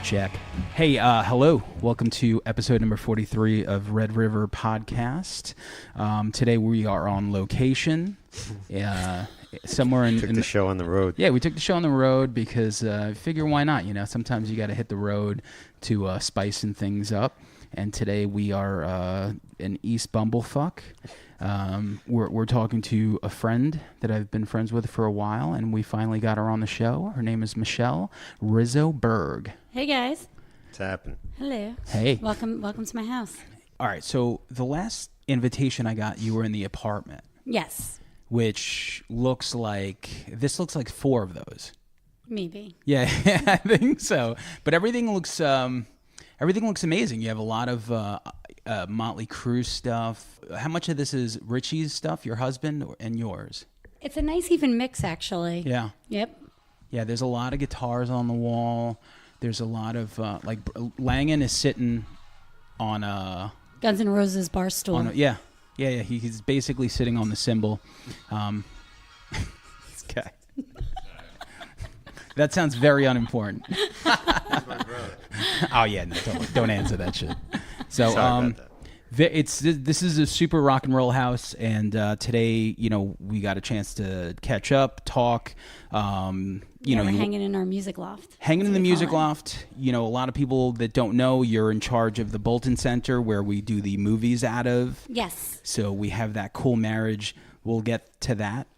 Check. Hey, hello. Welcome to episode number 43 of Red River Podcast. Today we are on location. Somewhere in... Took the show on the road. Yeah, we took the show on the road because I figure why not? You know, sometimes you got to hit the road to spicing things up. And today we are in East Bumblefuck. We're talking to a friend that I've been friends with for a while, and we finally got her on the show. Her name is Michele Rizzo-Berg. Hey guys. What's happening? Hello. Hey. Welcome to my house. All right, so the last invitation I got, you were in the apartment. Yes. Which looks like four of those. Maybe. Yeah, I think so. But everything looks amazing. You have a lot of Motley Crue stuff. How much of this is Ritchie's stuff, your husband, and yours? It's a nice even mix, actually. Yeah. Yep. Yeah, there's a lot of guitars on the wall. There's a lot of Langen is sitting on a Guns N' Roses bar stool. Yeah. He's basically sitting on the cymbal. This guy. That sounds very unimportant. That's my brother. Oh yeah, no, don't answer that shit. So Sorry about that. This is a super rock and roll house, and today, you know, we got a chance to catch up, talk. We're hanging in our music loft. Hanging in the music loft. You know, a lot of people that don't know, you're in charge of the Bolton Center where we do the movies out of. Yes. So we have that cool marriage. We'll get to that.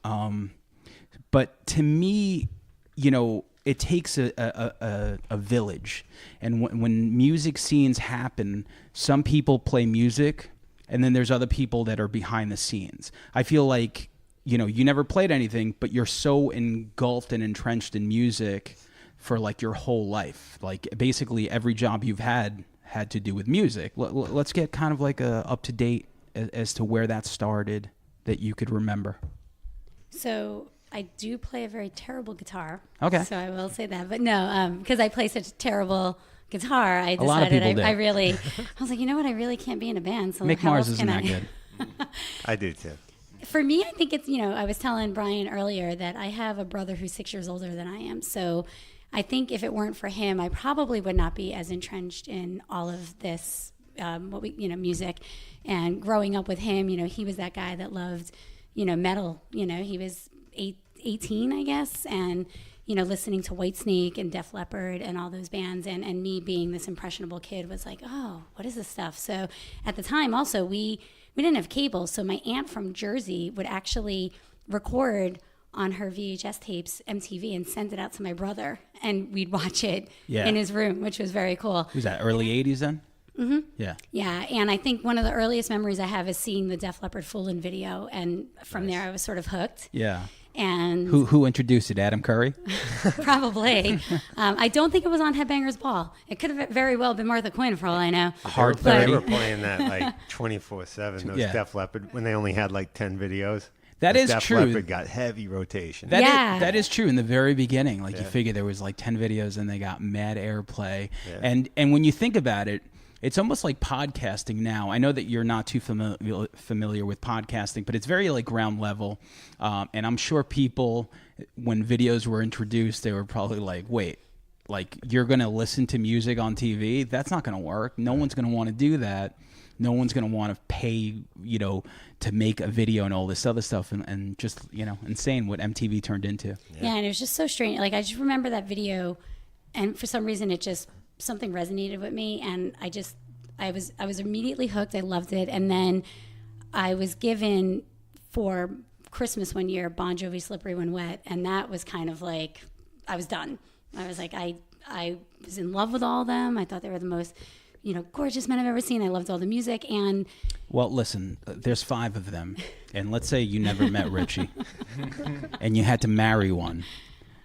But to me, you know, it takes a village. And when music scenes happen, some people play music, and then there's other people that are behind the scenes. I feel like, you know, you never played anything, but you're so engulfed and entrenched in music for like your whole life. Like basically every job you've had to do with music. Let's get kind of like up to date as to where that started that you could remember. So I do play a very terrible guitar. Okay. So I will say that. But no, because I play such a terrible guitar, I a lot of decided people I do. was like, you know what? I really can't be in a band. So Mick how Mars else isn't can that I? good. I do too. For me, I think it's, you know, I was telling Brian earlier that I have a brother who's 6 years older than I am. So I think if it weren't for him, I probably would not be as entrenched in all of this, music. And growing up with him, you know, he was that guy that loved, you know, metal. You know, he was 18, I guess, and, you know, listening to Whitesnake and Def Leppard and all those bands, and me being this impressionable kid was like, oh, what is this stuff? So at the time also, we didn't have cable, so my aunt from Jersey would actually record on her VHS tapes MTV and send it out to my brother, and we'd watch it in his room, which was very cool. Was that early 80s then? Mm-hmm. Yeah. Yeah, and I think one of the earliest memories I have is seeing the Def Leppard Foolin' video, and from there I was sort of hooked. Yeah. And who introduced it? Adam Curry? Probably. I don't think it was on Headbangers Ball. It could have very well been Martha Quinn, for all I know. Hard They 30. were playing that like 24/7. Those Def Leppard when they only had like 10 videos. That is Def true. Leppard got heavy rotation. That is true in the very beginning. Like you figure there was like 10 videos and they got mad airplay. Yeah. And when you think about it, it's almost like podcasting now. I know that you're not too familiar with podcasting, but it's very like ground level. And I'm sure people, when videos were introduced, they were probably like, wait, like you're going to listen to music on TV? That's not going to work. No one's going to want to do that. No one's going to want to pay, you know, to make a video and all this other stuff, and just, you know, insane what MTV turned into. Yeah, and it was just so strange. Like I just remember that video, and for some reason it just, something resonated with me, and I was immediately hooked. I loved it. And then I was given for Christmas one year Bon Jovi Slippery When Wet, and that was kind of like I was done. I was like I was in love with all of them. I thought they were the most, you know, gorgeous men I've ever seen. I loved all the music. And well, listen, there's 5 of them, and let's say you never met Ritchie and you had to marry one.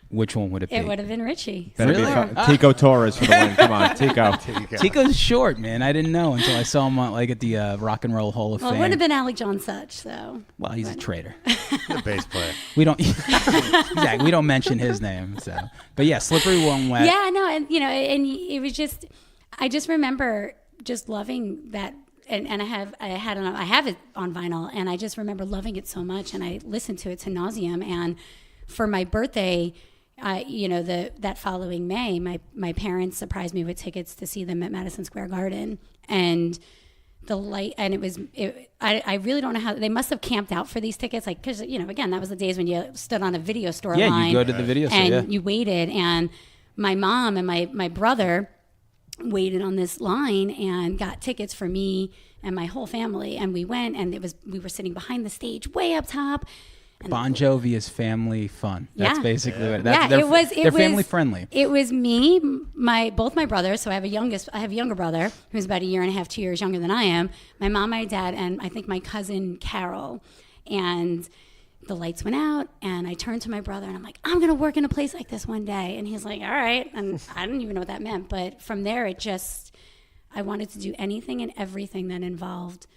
Which one would it be? It would have been Ritchie. Better be Tico Torres for the win. Come on, Tico. Tico's short, man. I didn't know until I saw him like at the Rock and Roll Hall of Fame. Well, it would have been Alec John Such, though. Well, he's a traitor. The bass player. We don't exactly. We don't mention his name. So, but yeah, Slippery When Wet. Yeah, no, and you know, and it was just, I just remember just loving that. And I have it on vinyl, and I just remember loving it so much, and I listened to it to nauseum. And for my birthday, that following May, my parents surprised me with tickets to see them at Madison Square Garden, and the light, and I really don't know how they must have camped out for these tickets, like, because again, that was the days when you stood on a video store line. You go to the video store, and you waited, and my mom and my brother waited on this line and got tickets for me and my whole family, and we went, and we were sitting behind the stage way up top. Bon Jovi is family fun. That's basically what they're family friendly. It was me, both my brothers. So I have a younger brother who's about a year and a half, 2 years younger than I am. My mom, my dad, and I think my cousin Carol. And the lights went out, and I turned to my brother, and I'm like, I'm gonna work in a place like this one day. And he's like, all right. And I didn't even know what that meant, but from there, I wanted to do anything and everything that involved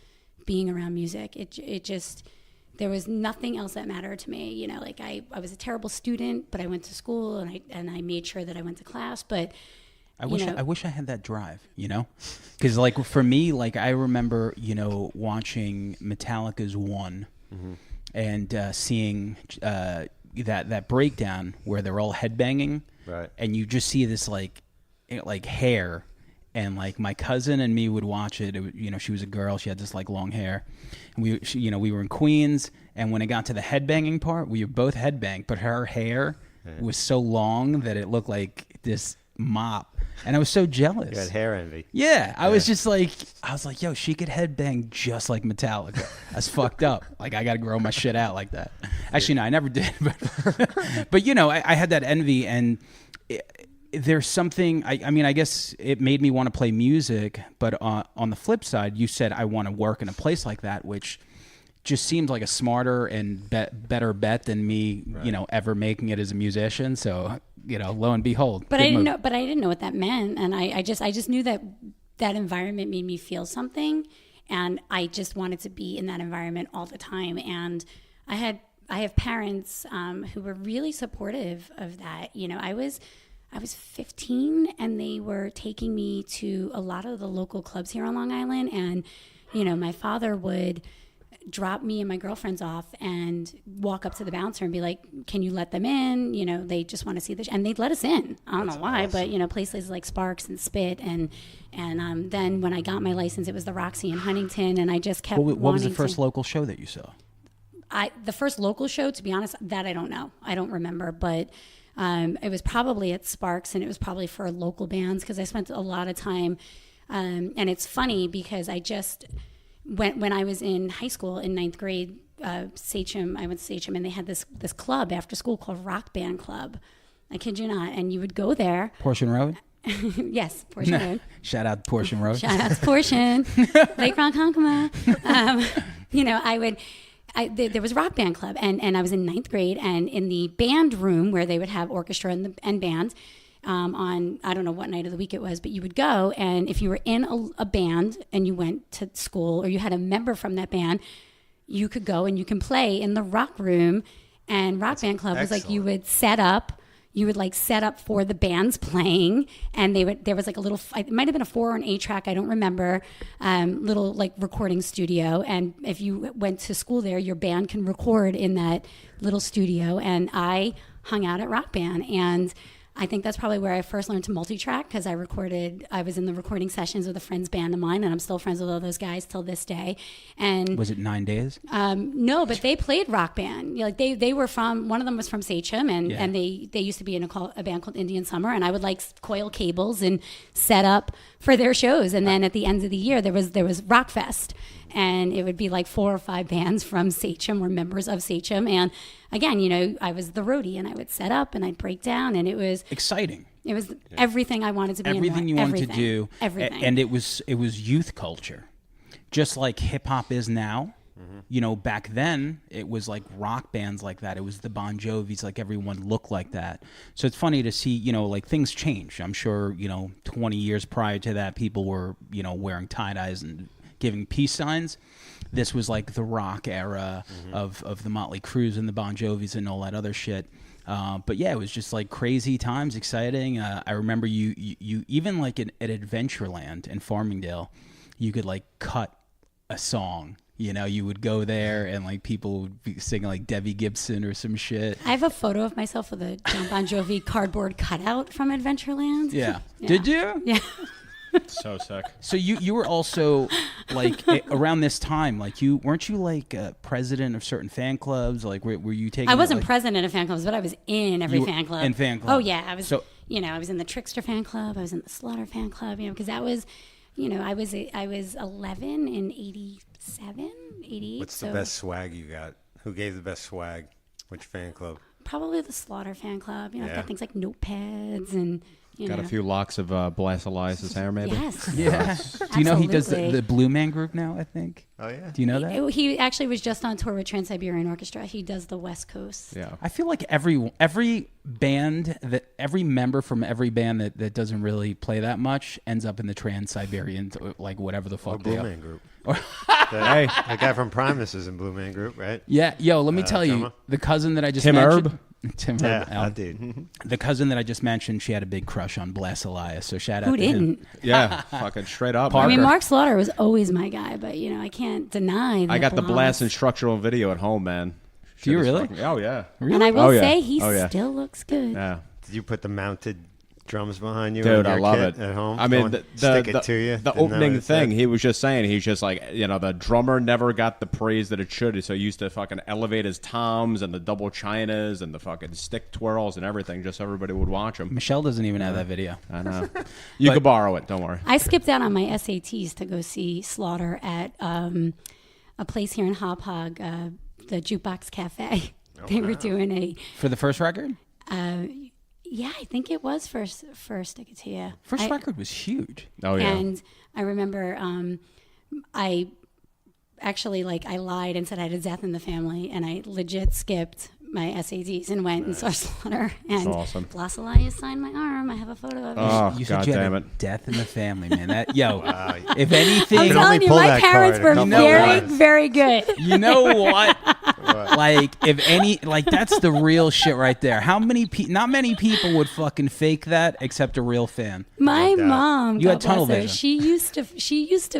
being around music. It just. There was nothing else that mattered to me. Like I was a terrible student, but I went to school and I made sure that I went to class. But I wish I had that drive, because like for me, like I remember, watching Metallica's One and seeing that breakdown where they're all headbanging, right? And you just see this like hair. And like my cousin and me would watch it. She was a girl. She had this like long hair, and we were in Queens. And when it got to the headbanging part, we were both headbanged, but her hair was so long that it looked like this mop, and I was so jealous. You had hair envy. Yeah, I was like, yo, she could headbang just like Metallica. That's fucked up. Like I got to grow my shit out like that. Actually, no, I never did, but I had that envy and. There's something, I mean, I guess it made me want to play music, but on the flip side, you said I want to work in a place like that, which just seems like a smarter and better bet than me, right. Ever making it as a musician. So, lo and behold. But I didn't know what that meant. And I just knew that environment made me feel something. And I just wanted to be in that environment all the time. And I have parents who were really supportive of that. I was 15 and they were taking me to a lot of the local clubs here on Long Island. And, my father would drop me and my girlfriends off and walk up to the bouncer and be like, can you let them in? They just want to see this. And they'd let us in. I don't know why, awesome. But, places like Sparks and Spit. And then when I got my license, it was the Roxy in Huntington. And I just kept What was the first local show that you saw? The first local show, to be honest, that I don't know. I don't remember. But it was probably at Sparks, and it was probably for local bands because I spent a lot of time. And it's funny because I just when I was in high school in 9th grade, Sachem, I went to Sachem, and they had this club after school called Rock Band Club. I kid you not. And you would go there. Portion Road? Yes, Portion Road. Shout out to Portion Road. Shout out to Portion. Lake Ronkonkoma. There was Rock Band Club, and I was in 9th grade, and in the band room where they would have orchestra and band on, I don't know what night of the week it was, but you would go, and if you were in a band and you went to school or you had a member from that band, you could go and you can play in the rock room. And Rock Band Club was like you would set up for the bands playing, and there was like a little, it might have been a 4 or an 8 track, I don't remember, little like recording studio. And if you went to school there, your band can record in that little studio. And I hung out at Rock Band, and I think that's probably where I first learned to multi-track, because I was in the recording sessions with a friend's band of mine, and I'm still friends with all those guys till this day. And was it 9 Days? No, but they played Rock Band. They were from, one of them was from Sachem, and they used to be in a band called Indian Summer, and I would like coil cables and set up for their shows. And then at the end of the year, there was Rock Fest, and it would be like 4 or 5 bands from Sachem or members of Sachem. And again, I was the roadie, and I would set up and I'd break down, and it was exciting. It was everything I wanted to be. Everything you wanted to do. Everything. And it was youth culture, just like hip hop is now. Mm-hmm. Back then it was like rock bands like that. It was the Bon Jovis, like everyone looked like that. So it's funny to see, like things change. I'm sure, 20 years prior to that, people were, wearing tie-dyes and giving peace signs. This was like the rock era of the Motley Crues and the Bon Jovis and all that other shit. But yeah, it was just like crazy times, exciting. I remember you even like at Adventureland in Farmingdale, you could like cut a song You know, you would go there and like people would be singing like Debbie Gibson or some shit. I have a photo of myself with a John Bon Jovi cardboard cutout from Adventureland. Yeah. Yeah. Did you? Yeah. So sick. So you were also like around this time, like weren't you like president of certain fan clubs? Like were you taking? I wasn't like, president of fan clubs, but I was in every fan club. in fan club. Oh yeah, I was. So I was in the Trickster fan club. I was in the Slaughter fan club. Because that was, I was 11 in 87, 88. What's the best swag you got? Who gave the best swag? Which fan club? Probably the Slaughter fan club. I've Yeah. got things like notepads and. Got a few locks of Blast Elias's hair, maybe? Yes. yeah. Do you know he does Absolutely. the Blue Man Group now? I think. Oh yeah. Do you know that? He actually was just on tour with Trans-Siberian Orchestra. He does the West Coast. Yeah. I feel like every band every member from every band that doesn't really play that much ends up in the Trans-Siberian, like whatever the Or fuck they Blue are. Man Group. Hey, The guy from Primus is in Blue Man Group, right? Yeah, yo, let me tell you, drummer? the cousin that I just Tim mentioned, Herb? Tim Yeah, Herb, that dude. the cousin that I just mentioned, she had a big crush on Bless Elias, so shout out Who to him. didn't? yeah, fucking straight up. Parker. I mean, Mark Slaughter was always my guy, but I can't deny that. I got the belongs. Blast instructional video at home, man. Do you Shit is really? fucking- oh, yeah. And I will Oh, yeah. say he Oh, yeah. still looks good. Yeah. Did you put the mounted drums behind you? Dude, on I your love kit it at home. I mean, Don't the stick it to you. the Didn't know opening what it said? thing, he was just saying, he's just like, the drummer never got the praise that it should. So he used to fucking elevate his toms and the double chinas and the fucking stick twirls and everything, just so everybody would watch him. Michelle doesn't even have that video. I know. You could borrow it. Don't worry. I skipped out on my SATs to go see Slaughter at a place here in Hop Hog, the Jukebox Cafe. They were doing a, For the first record? yeah, I think it was first I could tell you. First record was huge. Oh, yeah. And I remember I actually, I lied and said I had a death in the family, and I legit skipped my SATs and went and saw Slaughter. And awesome. Blas Elias signed my arm. I have a photo of it. Oh, You said God you had damn a it. death in the family, man. That if I'm anything, telling you, pull my that parents card a were couple very, times. very good. you know what? Like, if any, that's the real shit right there. How many not many people would fucking fake that except a real fan. My doubt. mom, You had God bless tunnel her, vision. she used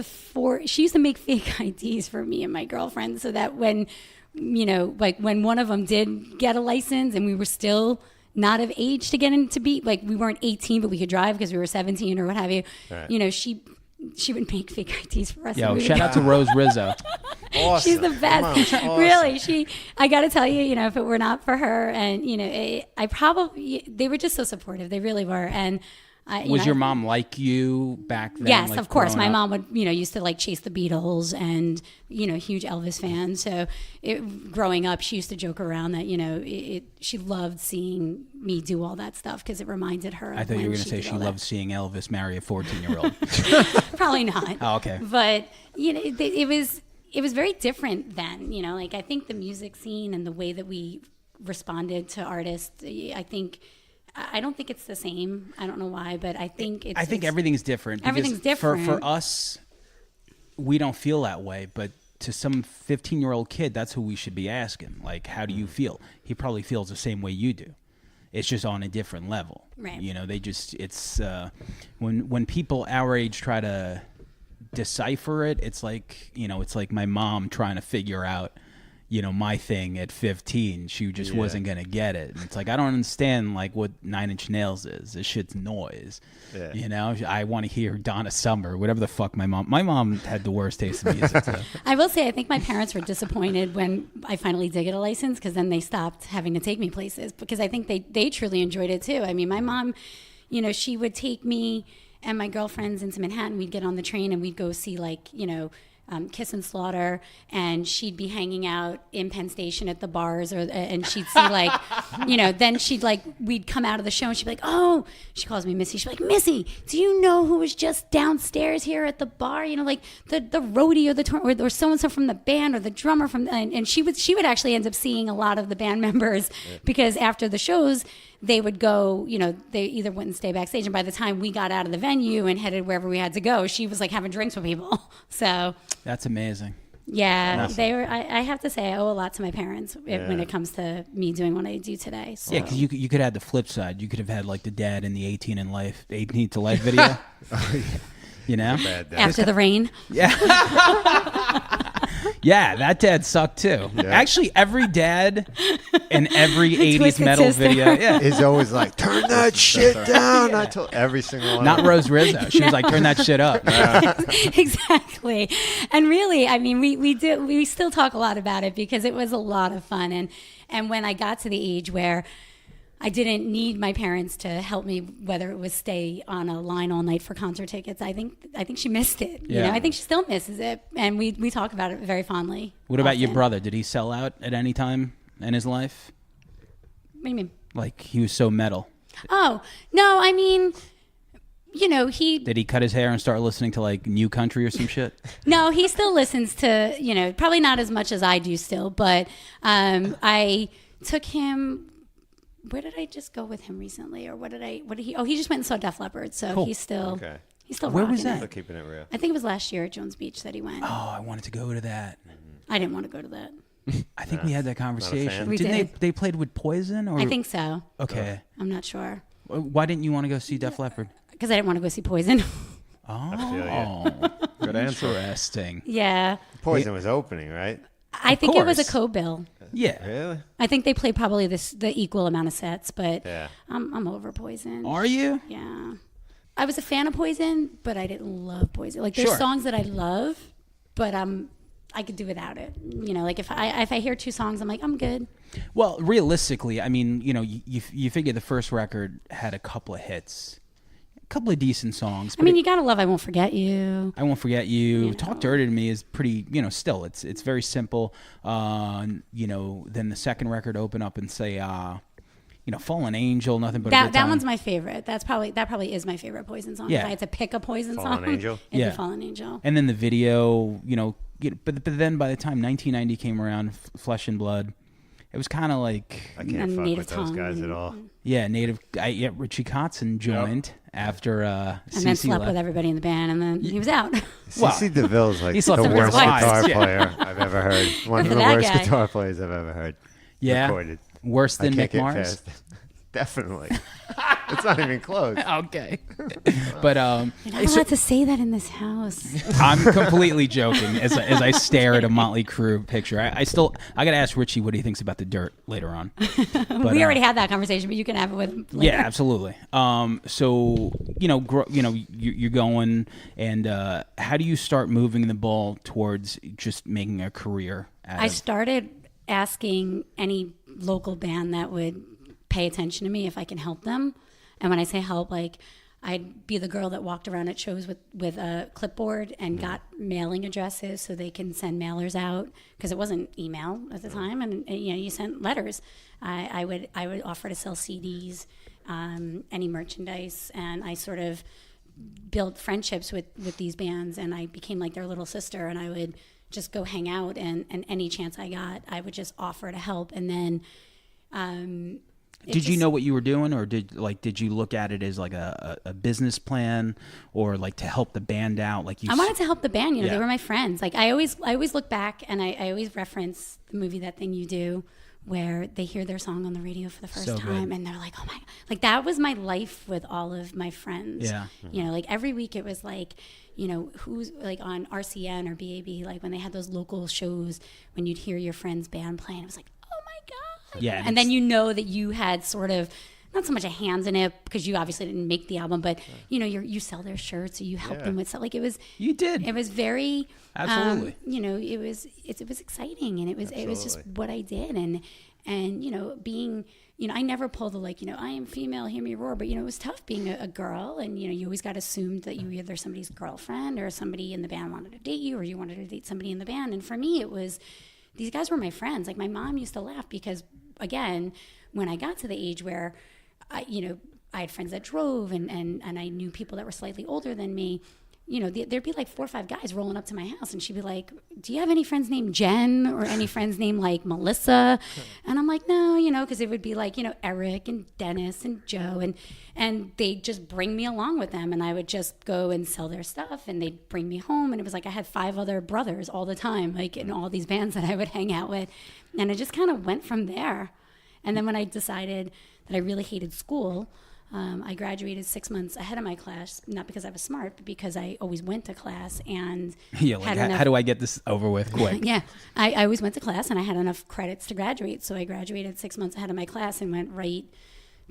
to make fake IDs for me and my girlfriend, so that when when one of them did get a license and we were still not of age to get into we weren't 18 but we could drive because we were 17 or what have you. Right. She would make fake IDs for us. Yo, and we shout would- out to Rose Rizzo. Awesome. She's the Come on, best. awesome. Really, I got to tell you, if it were not for her, and they were just so supportive. They really were. And Was your mom like you back then? Yes, like, of course. growing My up? mom would, used to chase the Beatles and, huge Elvis fan. So growing up, she used to joke around that, she loved seeing me do all that stuff because it reminded her of I thought you were when going to say did she all that. loved seeing Elvis marry a 14-year-old. Probably not. Oh, okay. But, it was very different then, I think the music scene and the way that we responded to artists, I don't think it's the same. I don't know why, but I think it's. I think everything's different. because Everything's different. For us, we don't feel that way, but to some 15-year-old kid, that's who we should be asking. Like, how do you feel? He probably feels the same way you do. It's just on a different level. Right. It's when people our age try to decipher it, it's like, it's like my mom trying to figure out, my thing at 15. She just wasn't going to get it. And it's like, I don't understand what 9 Inch Nails is. This shit's noise. Yeah. I want to hear Donna Summer, whatever the fuck my mom had the worst taste in music. So. I will say, I think my parents were disappointed when I finally did get a license because then they stopped having to take me places because I think they truly enjoyed it too. I mean, my mom, she would take me and my girlfriends into Manhattan. We'd get on the train and we'd go see Kiss and Slaughter, and she'd be hanging out in Penn Station at the bars, and she'd see then we'd come out of the show and she'd be like, oh, she calls me Missy. She'd be like, Missy, do you know who was just downstairs here at the bar? The roadie or the tour or so and so from the band or the drummer from, and she would actually end up seeing a lot of the band members because after the shows they would go, they either wouldn't stay backstage, and by the time we got out of the venue and headed wherever we had to go, she was having drinks with people. So That's amazing. yeah, Awesome. they were. I have to say, I owe a lot to my parents when it comes to me doing what I do today. So. Yeah, because you could have the flip side. You could have had the dad in the 18 to life video. Bad day. After the rain. Yeah, that dad sucked too. Yeah. Actually, every dad in every 80s Twisted metal Sister. video. Yeah. Is always like, turn that shit down. I told every single one. Not of them. Rose Rizzo. She was like, turn that shit up. Exactly. And really, I mean, we still talk a lot about it because it was a lot of fun. And when I got to the age where I didn't need my parents to help me, whether it was stay on a line all night for concert tickets, I think she missed it. You Yeah. know, I think she still misses it. And we talk about it very fondly. What about your often. brother? Did he sell out at any time in his life? What do you mean? Like, he was so metal. Oh, no, I mean, you know, Did he cut his hair and start listening to like New Country or some shit? No, he still listens to, you know, probably not as much as I do still, but I took him. Where did I just go with him recently, or what did he? Oh, he just went and saw Def Leppard, so Cool. he's still Okay. Where was rocking that? it. So keeping it real. I think it was last year at Jones Beach that he went. Oh, I wanted to go to that. I didn't want to go to that. I think we had that conversation. fan? We Didn't did. they played with Poison? Or I think so. Okay. I'm not sure Why didn't you want to go see Def Leppard? because I didn't want to go see Poison. Oh, Good answer. interesting. Yeah, Poison was opening, right? I think it was a course. co-bill. Yeah. Really? I think they played probably the equal amount of sets, but Yeah. I'm over Poison. Are you? Yeah. I was a fan of Poison, but I didn't love Poison. Like there's Sure. songs that I love, but I could do without it. You know, like if I hear two songs, I'm like, I'm good. Well, realistically, I mean, you know, you figure the first record had a couple of hits, a couple of decent songs. I mean, you gotta love I Won't Forget You. I Won't Forget You. You Talk know. Dirty to Me is pretty, you know, still it's very simple. You know, then the second record open up and say, you know, Fallen Angel, Nothing But a Good That Time. one's my favorite. That probably is my favorite Poison song. Yeah. If I had to pick a Poison Fallen song, Angel? it'd Yeah. be Fallen Angel. And then the video, you know, but then by the time 1990 came around, Flesh and Blood, it was kind of like, I can't And fuck Native with those Tongue guys and- at all. yeah, Ritchie Kotzen joined after And then CeCe slept left. with everybody in the band, and then he was out. Well, CeCe DeVille's like he the slept with worst his wife. guitar Yeah. player I've ever heard. One of for the that worst guy. guitar players I've ever heard. Yeah, Recorded. worse I than can't Mick get Mars. past. Definitely. It's not even close. Okay, but You're not allowed to say that in this house. I'm completely joking as I stare at a Motley Crue picture. I gotta ask Ritchie what he thinks about the Dirt later on. But, We already had that conversation, but you can have it with him later. yeah, absolutely. So you know, you're going, and how do you start moving the ball towards just making a career? I started asking any local band that would pay attention to me if I can help them. And when I say help, like I'd be the girl that walked around at shows with a clipboard and got mailing addresses so they can send mailers out, because it wasn't email at the time, and you know, you sent letters. I would offer to sell CDs, any merchandise, and I sort of built friendships with these bands, and I became like their little sister, and I would just go hang out, and any chance I got, I would just offer to help. And then Did you know what you were doing, or did you look at it as like a business plan, or like to help the band out? Like you, I wanted to help the band. You know, Yeah. they were my friends. Like I always look back, and I always reference the movie That Thing You Do, where they hear their song on the radio for the first So good. time, and they're like, "Oh my!" Like that was my life with all of my friends. Yeah. You know, like every week it was like, you know, who's like on RCN or BAB, like when they had those local shows, when you'd hear your friend's band playing, it was like, "Oh my god!" Yeah, and then you know that you had sort of. Not so much a hands in it, because you obviously didn't make the album, but you know, you sell their shirts, or you help them with stuff. Like it was, You did. It was very, Absolutely. you know, it was exciting, and it was just what I did, and you know, being, you know, I never pulled the like, you know, I am female, hear me roar, but you know, it was tough being a girl, and you know, you always got assumed that you were either somebody's girlfriend or somebody in the band wanted to date you, or you wanted to date somebody in the band. And for me, it was, these guys were my friends. Like my mom used to laugh because, again, when I got to the age where I had friends that drove, and I knew people that were slightly older than me. You know, there'd be like 4 or 5 guys rolling up to my house, and she'd be like, "Do you have any friends named Jen, or any friends named like Melissa?" And I'm like, "No," you know, because it would be like, you know, Eric and Dennis and Joe, and they'd just bring me along with them, and I would just go and sell their stuff, and they'd bring me home, and it was like I had 5 other brothers all the time, like in all these bands that I would hang out with, and it just kind of went from there. And then when I decided that I really hated school, I graduated 6 months ahead of my class, not because I was smart, but because I always went to class and how do I get this over with quick? Yeah, I always went to class and I had enough credits to graduate. So I graduated 6 months ahead of my class and went right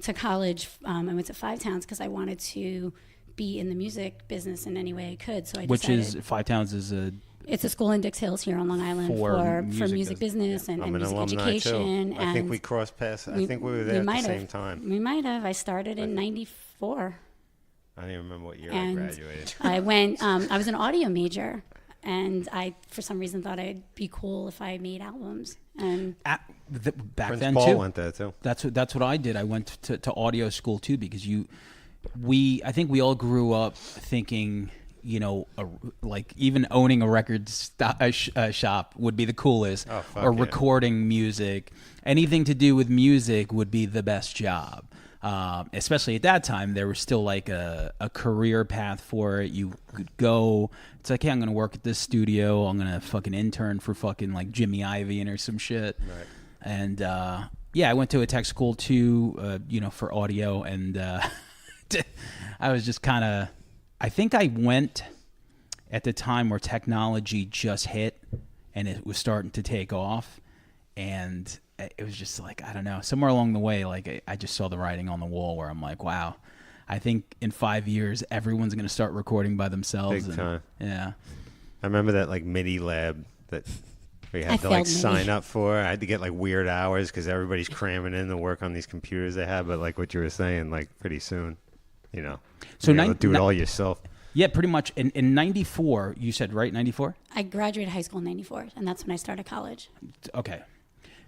to college. I went to Five Towns because I wanted to be in the music business in any way I could. So I decided, Five Towns is it's a school in Dix Hills here on Long Island for music business and music education. Too. I think we crossed paths. I think we were there at the same time. We might have. I started in '94. I don't even remember what year I graduated. I went. I was an audio major, and I, for some reason, thought I'd be cool if I made albums. And back Prince then Paul too. went there too. That's what I did. I went to audio school too because I think we all grew up thinking, like even owning a record shop would be the coolest, or recording music. Anything to do with music would be the best job. Especially at that time, there was still like a career path for it. You could go, it's like, hey, I'm going to work at this studio. I'm going to fucking intern for fucking like Jimmy Iovine or some shit. Right. And I went to a tech school too, for audio. And I was just kind of, I think I went at the time where technology just hit and it was starting to take off. And it was just like, I don't know, somewhere along the way, like I just saw the writing on the wall where I'm like, wow, I think in 5 years, everyone's going to start recording by themselves. Big time. Yeah. I remember that like MIDI lab that we had to like sign up for. I had to get like weird hours because everybody's cramming in to work on these computers they have. But like what you were saying, like pretty soon, so do it all yourself. Yeah, pretty much. In 94, you said, right? 94? I graduated high school in 94, and that's when I started college. Okay.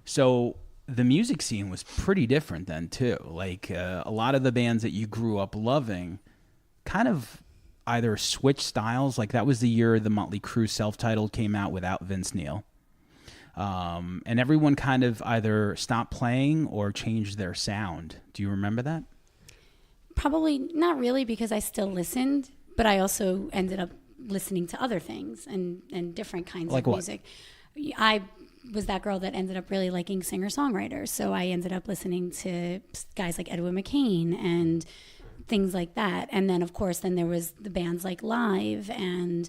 So the music scene was pretty different then, too. Like a lot of the bands that you grew up loving kind of either switched styles. Like that was the year the Motley Crue self-titled came out without Vince Neil. And everyone kind of either stopped playing or changed their sound. Do you remember that? Probably not really, because I still listened, but I also ended up listening to other things and different kinds of music. I was that girl that ended up really liking singer-songwriters, so I ended up listening to guys like Edwin McCain and things like that. And then, of course, there was the bands like Live and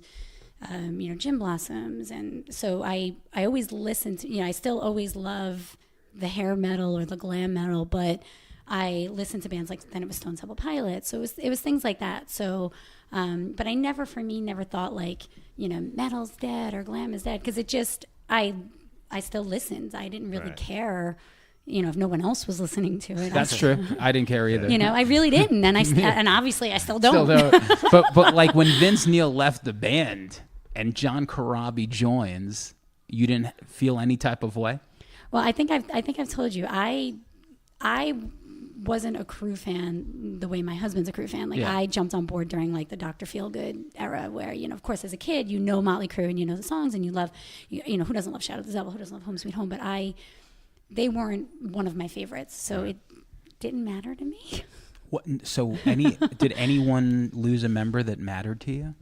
Gin Blossoms, and so I always listened to, I still always love the hair metal or the glam metal, but I listened to bands like, then it was Stone Temple Pilots. So it was things like that. So, but I never thought like, metal's dead or glam is dead. Cause it just, I still listened. I didn't really care, if no one else was listening to it. That's true. I didn't care either. I really didn't. And and obviously I still don't. But like when Vince Neil left the band and John Corabi joins, you didn't feel any type of way? Well, I think I've told you, I wasn't a Crue fan the way my husband's a Crue fan. Like I jumped on board during like the Dr. Feelgood era where, of course, as a kid, Motley Crue and the songs and you love, who doesn't love Shout at the Devil, who doesn't love Home Sweet Home, but they weren't one of my favorites. So it didn't matter to me. What? So did anyone lose a member that mattered to you?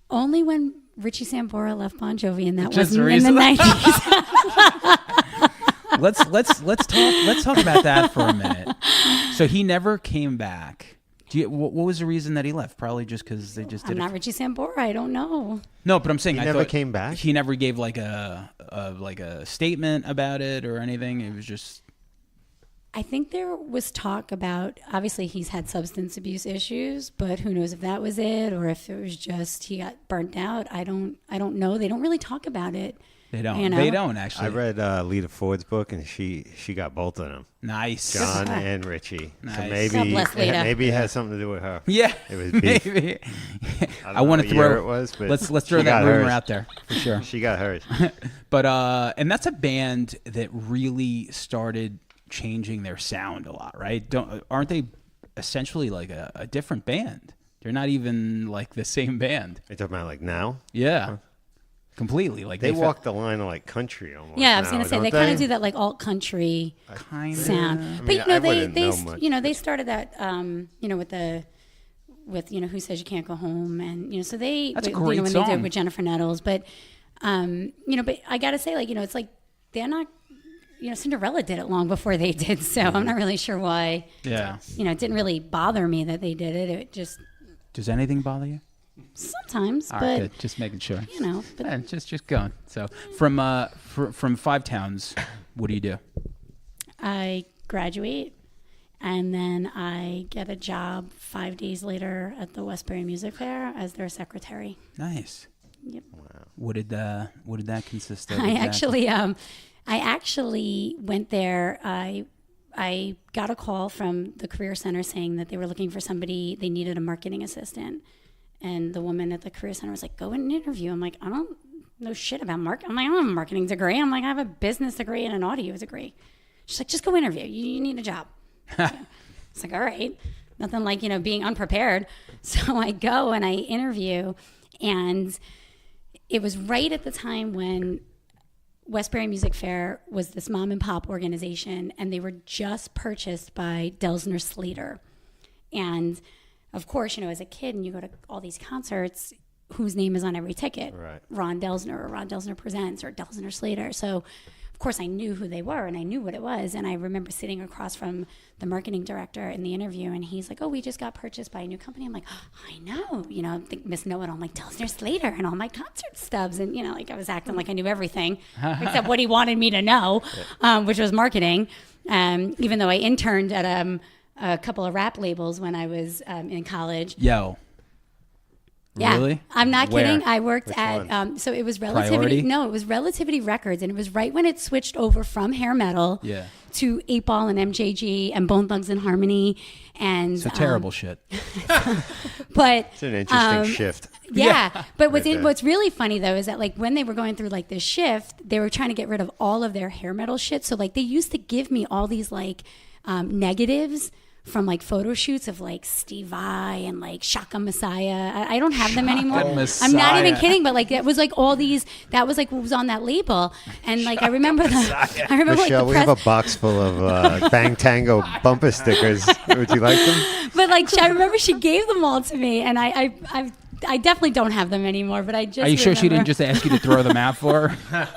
Only when Richie Sambora left Bon Jovi, and that wasn't in the 90s. Let's talk about that for a minute. So he never came back. What was the reason that he left? Probably just because they just did. I'm not Richie Sambora. I don't know. No, but I'm saying he never came back. He never gave like a statement about it or anything. It was just. I think there was talk about, obviously he's had substance abuse issues, but who knows if that was it or if it was just he got burnt out. I don't know. They don't really talk about it. They don't. They don't actually. I read Lita Ford's book, and she got both of them. Nice. John and Richie. Nice. So maybe it has something to do with her. Yeah. It was beef. Maybe. I want to throw it was, but let's throw that rumor out there for sure. She got hers. But and that's a band that really started changing their sound a lot, right? Aren't they essentially like a different band? They're not even like the same band. You're talking about like now? Yeah. Huh? Completely. Like they walk the line of like country almost. Yeah, I was going to say they kind of do that like alt country sound. But they started that with Who Says You Can't Go Home, and so they that's a great when song. they did it with Jennifer Nettles, but but I got to say, like, it's like they're not Cinderella did it long before they did. So I'm not really sure why. Yeah. It didn't really bother me that they did it. It just. Does anything bother you? Sometimes, All but right, good. Just making sure. But Yeah, just going. So from Five Towns, what do you do? I graduate, and then I get a job 5 days later at the Westbury Music Fair as their secretary. Nice. Yep. Wow. What did that consist of? I exactly? actually went there. I got a call from the Career Center saying that they were looking for somebody. They needed a marketing assistant. And the woman at the Career Center was like, go in and interview. I'm like, I don't know shit about marketing. I'm like, I don't have a marketing degree. I'm like, I have a business degree and an audio degree. She's like, just go interview. You need a job. It's like, all right. Nothing like, being unprepared. So I go and I interview. And it was right at the time when Westbury Music Fair was this mom and pop organization. And they were just purchased by Delsner Slater. And of course, as a kid and you go to all these concerts, whose name is on every ticket? Right. Ron Delsner or Ron Delsner Presents or Delsner Slater. So, of course, I knew who they were and I knew what it was. And I remember sitting across from the marketing director in the interview and he's like, oh, we just got purchased by a new company. I'm like, oh, I know. I think Miss Know-It-All. I'm like, Delsner Slater and all my concert stubs. And, I was acting like I knew everything except what he wanted me to know, which was marketing. Even though I interned at a couple of rap labels when I was in college. Yo. Yeah, Really? I'm not Where? kidding. I worked Which at so it was Priority? Relativity. No, it was Relativity Records, and it was right when it switched over from hair metal to 8-Ball and MJG and Bone Thugs and Harmony, and So terrible shit. But It's an interesting shift. yeah, but there. what's really funny though is that like when they were going through like this shift, they were trying to get rid of all of their hair metal shit. So like they used to give me all these like negatives from like photo shoots of like Steve Vai and like Shaka Messiah. I don't have them anymore. I'm not even kidding, but like that was like all these. That was like what was on that label, and like I remember the. I remember Michelle, like we have a box full of Bang Tango bumper stickers. Would you like them? But like I remember she gave them all to me, and I definitely don't have them anymore. But I just. Are you sure she didn't just ask you to throw them out for her?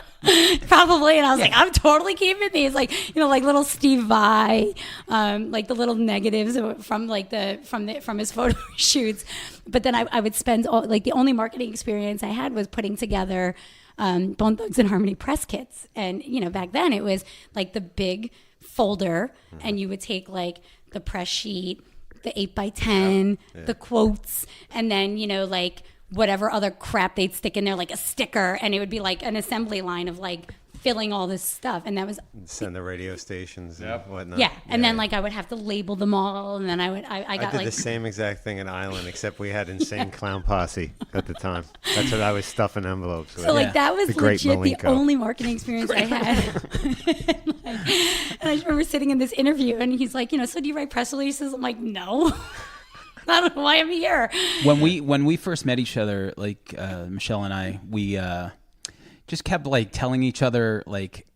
Probably, and I was like, I'm totally keeping these, like like little Steve Vai, like the little negatives from like from his photo shoots. But then I would spend all like the only marketing experience I had was putting together Bone Thugs and Harmony press kits, and back then it was like the big folder, and you would take like the press sheet, the 8x10, the quotes, and then like whatever other crap they'd stick in there, like a sticker, and it would be like an assembly line of like filling all this stuff, and that was send the radio stations and whatnot. Yeah, and then like I would have to label them all, and then I got did like the same exact thing at Island, except we had Insane Clown Posse at the time. That's what I was stuffing envelopes with. So like that was The great legit the Malenko. only marketing experience I had. And I just remember sitting in this interview, and he's like, so do you write press releases? I'm like, no. I don't know why I'm here. When we first met each other, like Michelle and I, we just kept like telling each other like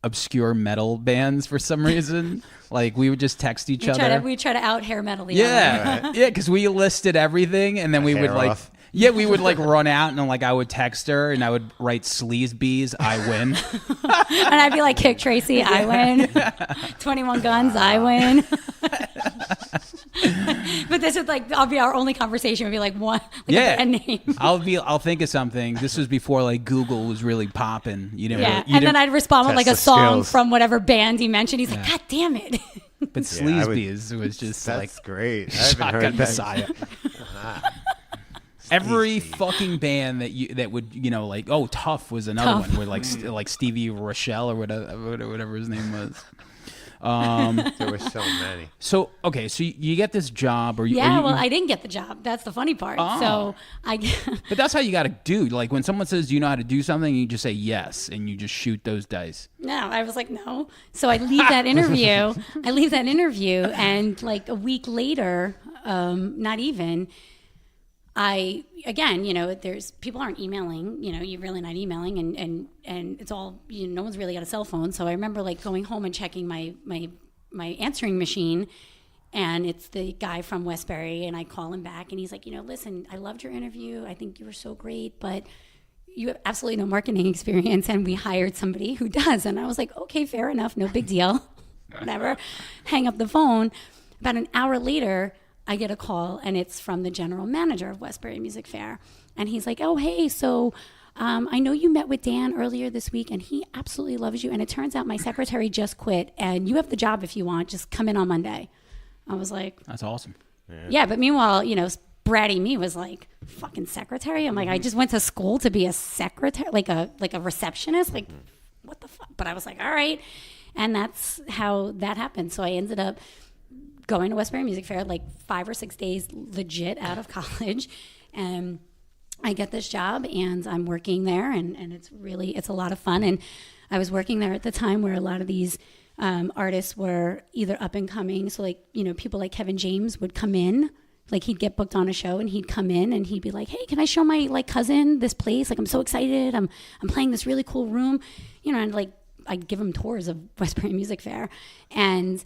obscure metal bands for some reason. Like we would just text each other. We try to out hair metal. Yeah, yeah, because we listed everything, and then we would like. off. Yeah, we would like run out, and like I would text her, and I would write "Sleaze Bees, I win," and I'd be like, "Kick Tracy, I win." 21 Guns, I win. But this would like, I'll be our only conversation. Would be like one, like a band name. I'll think of something. This was before like Google was really popping. You didn't. Yeah, you and didn't, then I'd respond with Test like a the song skills. from whatever band he mentioned. He's like, "God damn it." But I Sleaze would- Bees was just like That's great. I haven't Shotgun heard that. Messiah. Every fucking band that would like Tough was another Tough. one where like Stevie Rochelle or whatever his name was. There were so many. So okay, so you get this job, or you, Yeah, or you, well, I didn't get the job. That's the funny part. Oh. So but that's how you got to do. Like when someone says, "Do you know how to do something?" you just say yes, and you just shoot those dice. No, I was like, no. So I leave that interview. And like a week later, not even, there's people aren't emailing, you're really not emailing, and it's all, no one's really got a cell phone. So I remember like going home and checking my answering machine, and it's the guy from Westbury, and I call him back, and he's like, listen, I loved your interview. I think you were so great, but you have absolutely no marketing experience, and we hired somebody who does. And I was like, okay, fair enough, no big deal, whatever. Hang up the phone. About an hour later, I get a call, and it's from the general manager of Westbury Music Fair. And he's like, oh, hey, so I know you met with Dan earlier this week, and he absolutely loves you. And it turns out my secretary just quit, and you have the job if you want. Just come in on Monday. I was like, that's awesome. Yeah, but meanwhile, bratty me was like, fucking secretary. I'm like, I just went to school to be a secretary, like a receptionist. Like, what the fuck? But I was like, all right. And that's how that happened. So I ended up going to Westbury Music Fair like 5 or 6 days legit out of college. And I get this job, and I'm working there, and it's a lot of fun. And I was working there at the time where a lot of these artists were either up and coming. So like, people like Kevin James would come in, like he'd get booked on a show, and he'd come in and he'd be like, hey, can I show my like cousin this place? Like, I'm so excited. I'm playing this really cool room, and like, I'd give him tours of Westbury Music Fair. And,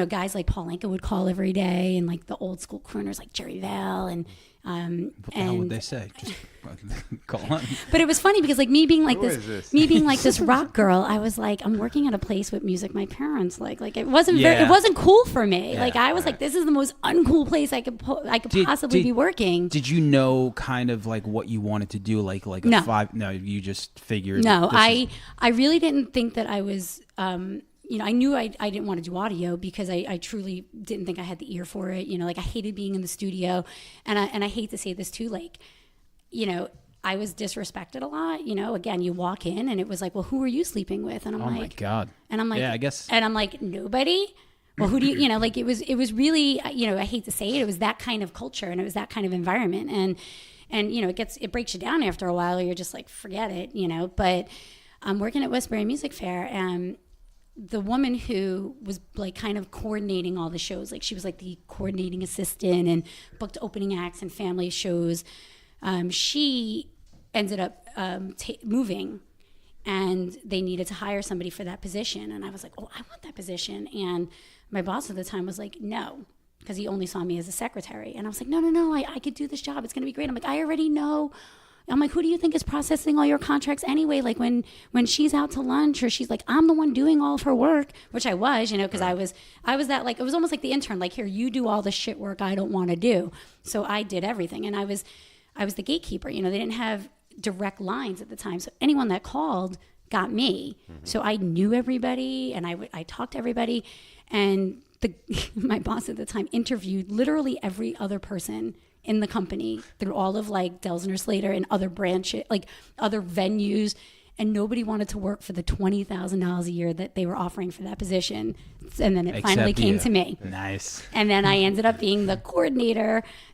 guys like Paul Anka would call every day, and like the old school crooners like Jerry Vale and, what the hell would they say? Just call on. But it was funny because like me being like this rock girl, I was like, I'm working at a place with music my parents like it wasn't it wasn't cool for me. Yeah, like I was like, this is the most uncool place I could possibly be working. Did you know kind of like what you wanted to do? Like no. No, you just figured. No, I really didn't think that I was. I knew I didn't want to do audio because I truly didn't think I had the ear for it. Like I hated being in the studio, and I hate to say this too, like, I was disrespected a lot. Again, you walk in and it was like, well, who are you sleeping with? And I'm like, oh my God. And I'm like, yeah, I guess. And I'm like, nobody. Well, who do you, like it was really, I hate to say it, it was that kind of culture and it was that kind of environment, and it breaks you down after a while. Or you're just like, forget it, But I'm working at Westbury Music Fair, and the woman who was like kind of coordinating all the shows, like she was like the coordinating assistant and booked opening acts and family shows. She ended up moving, and they needed to hire somebody for that position. And I was like, oh, I want that position. And my boss at the time was like, no, because he only saw me as a secretary. And I was like, no, I could do this job. It's going to be great. I'm like, I already know. I'm like, who do you think is processing all your contracts anyway? Like when she's out to lunch, or she's like, I'm the one doing all of her work, which I was, because I was that, like, it was almost like the intern, like, here, you do all the shit work I don't want to do. So I did everything. And I was the gatekeeper. They didn't have direct lines at the time. So anyone that called got me. Mm-hmm. So I knew everybody, and I talked to everybody. And my boss at the time interviewed literally every other person in the company through all of like Delsner Slater and other branches, like other venues, and nobody wanted to work for the $20,000 a year that they were offering for that position. And then it finally came to me. Nice. And then I ended up being the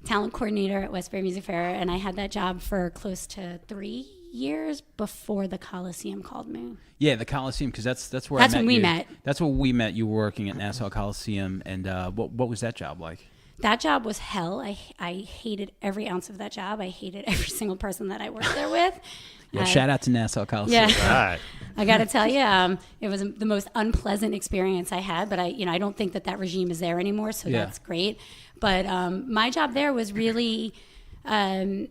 talent coordinator at Westbury Music Fair, and I had that job for close to 3 years before the Coliseum called me. Yeah, the Coliseum, because that's where when we met. That's when we met. You were working at Nassau Coliseum, and what was that job like? That job was hell. I hated every ounce of that job. I hated every single person that I worked there with. Yeah, shout out to Nassau Coliseum. Yeah, right. I got to tell you, it was the most unpleasant experience I had. But I don't think that regime is there anymore, so that's great. But my job there was really, I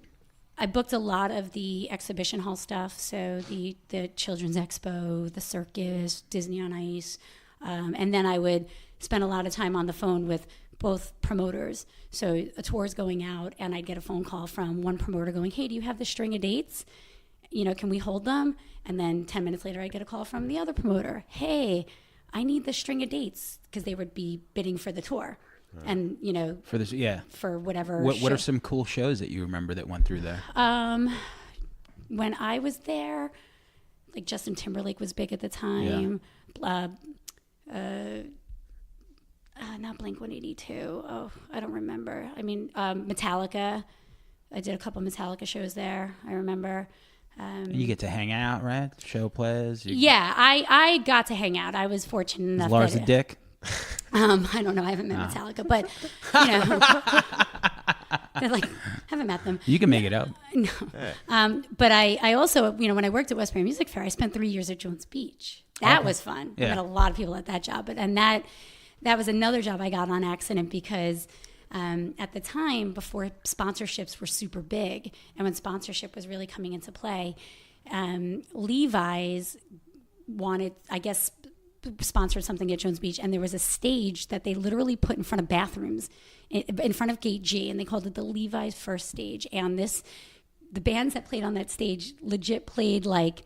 booked a lot of the exhibition hall stuff. So the Children's Expo, the circus, Disney on Ice, and then I would spend a lot of time on the phone with both promoters. So a tour's going out, and I'd get a phone call from one promoter going, hey, do you have the string of dates? Can we hold them? And then 10 minutes later, I'd get a call from the other promoter. Hey, I need the string of dates, because they would be bidding for the tour. And, for this, for whatever. What are some cool shows that you remember that went through there? When I was there, like Justin Timberlake was big at the time. Not Blink-182. Oh, I don't remember. I mean, Metallica. I did a couple Metallica shows there, I remember. And you get to hang out, right? Show plays. I got to hang out. I was fortunate enough. Is Lars a dick? I don't know. I haven't met Metallica, but they're like, haven't met them. You can make it up. No. But I also, when I worked at Westbury Music Fair, I spent 3 years at Jones Beach. That was fun. Yeah. I met a lot of people at that job, and that was another job I got on accident, because At the time, before sponsorships were super big, and when sponsorship was really coming into play, Levi's wanted, I guess, sponsored something at Jones Beach, and there was a stage that they literally put in front of bathrooms, in front of Gate G, and they called it the Levi's First Stage. And the bands that played on that stage legit played like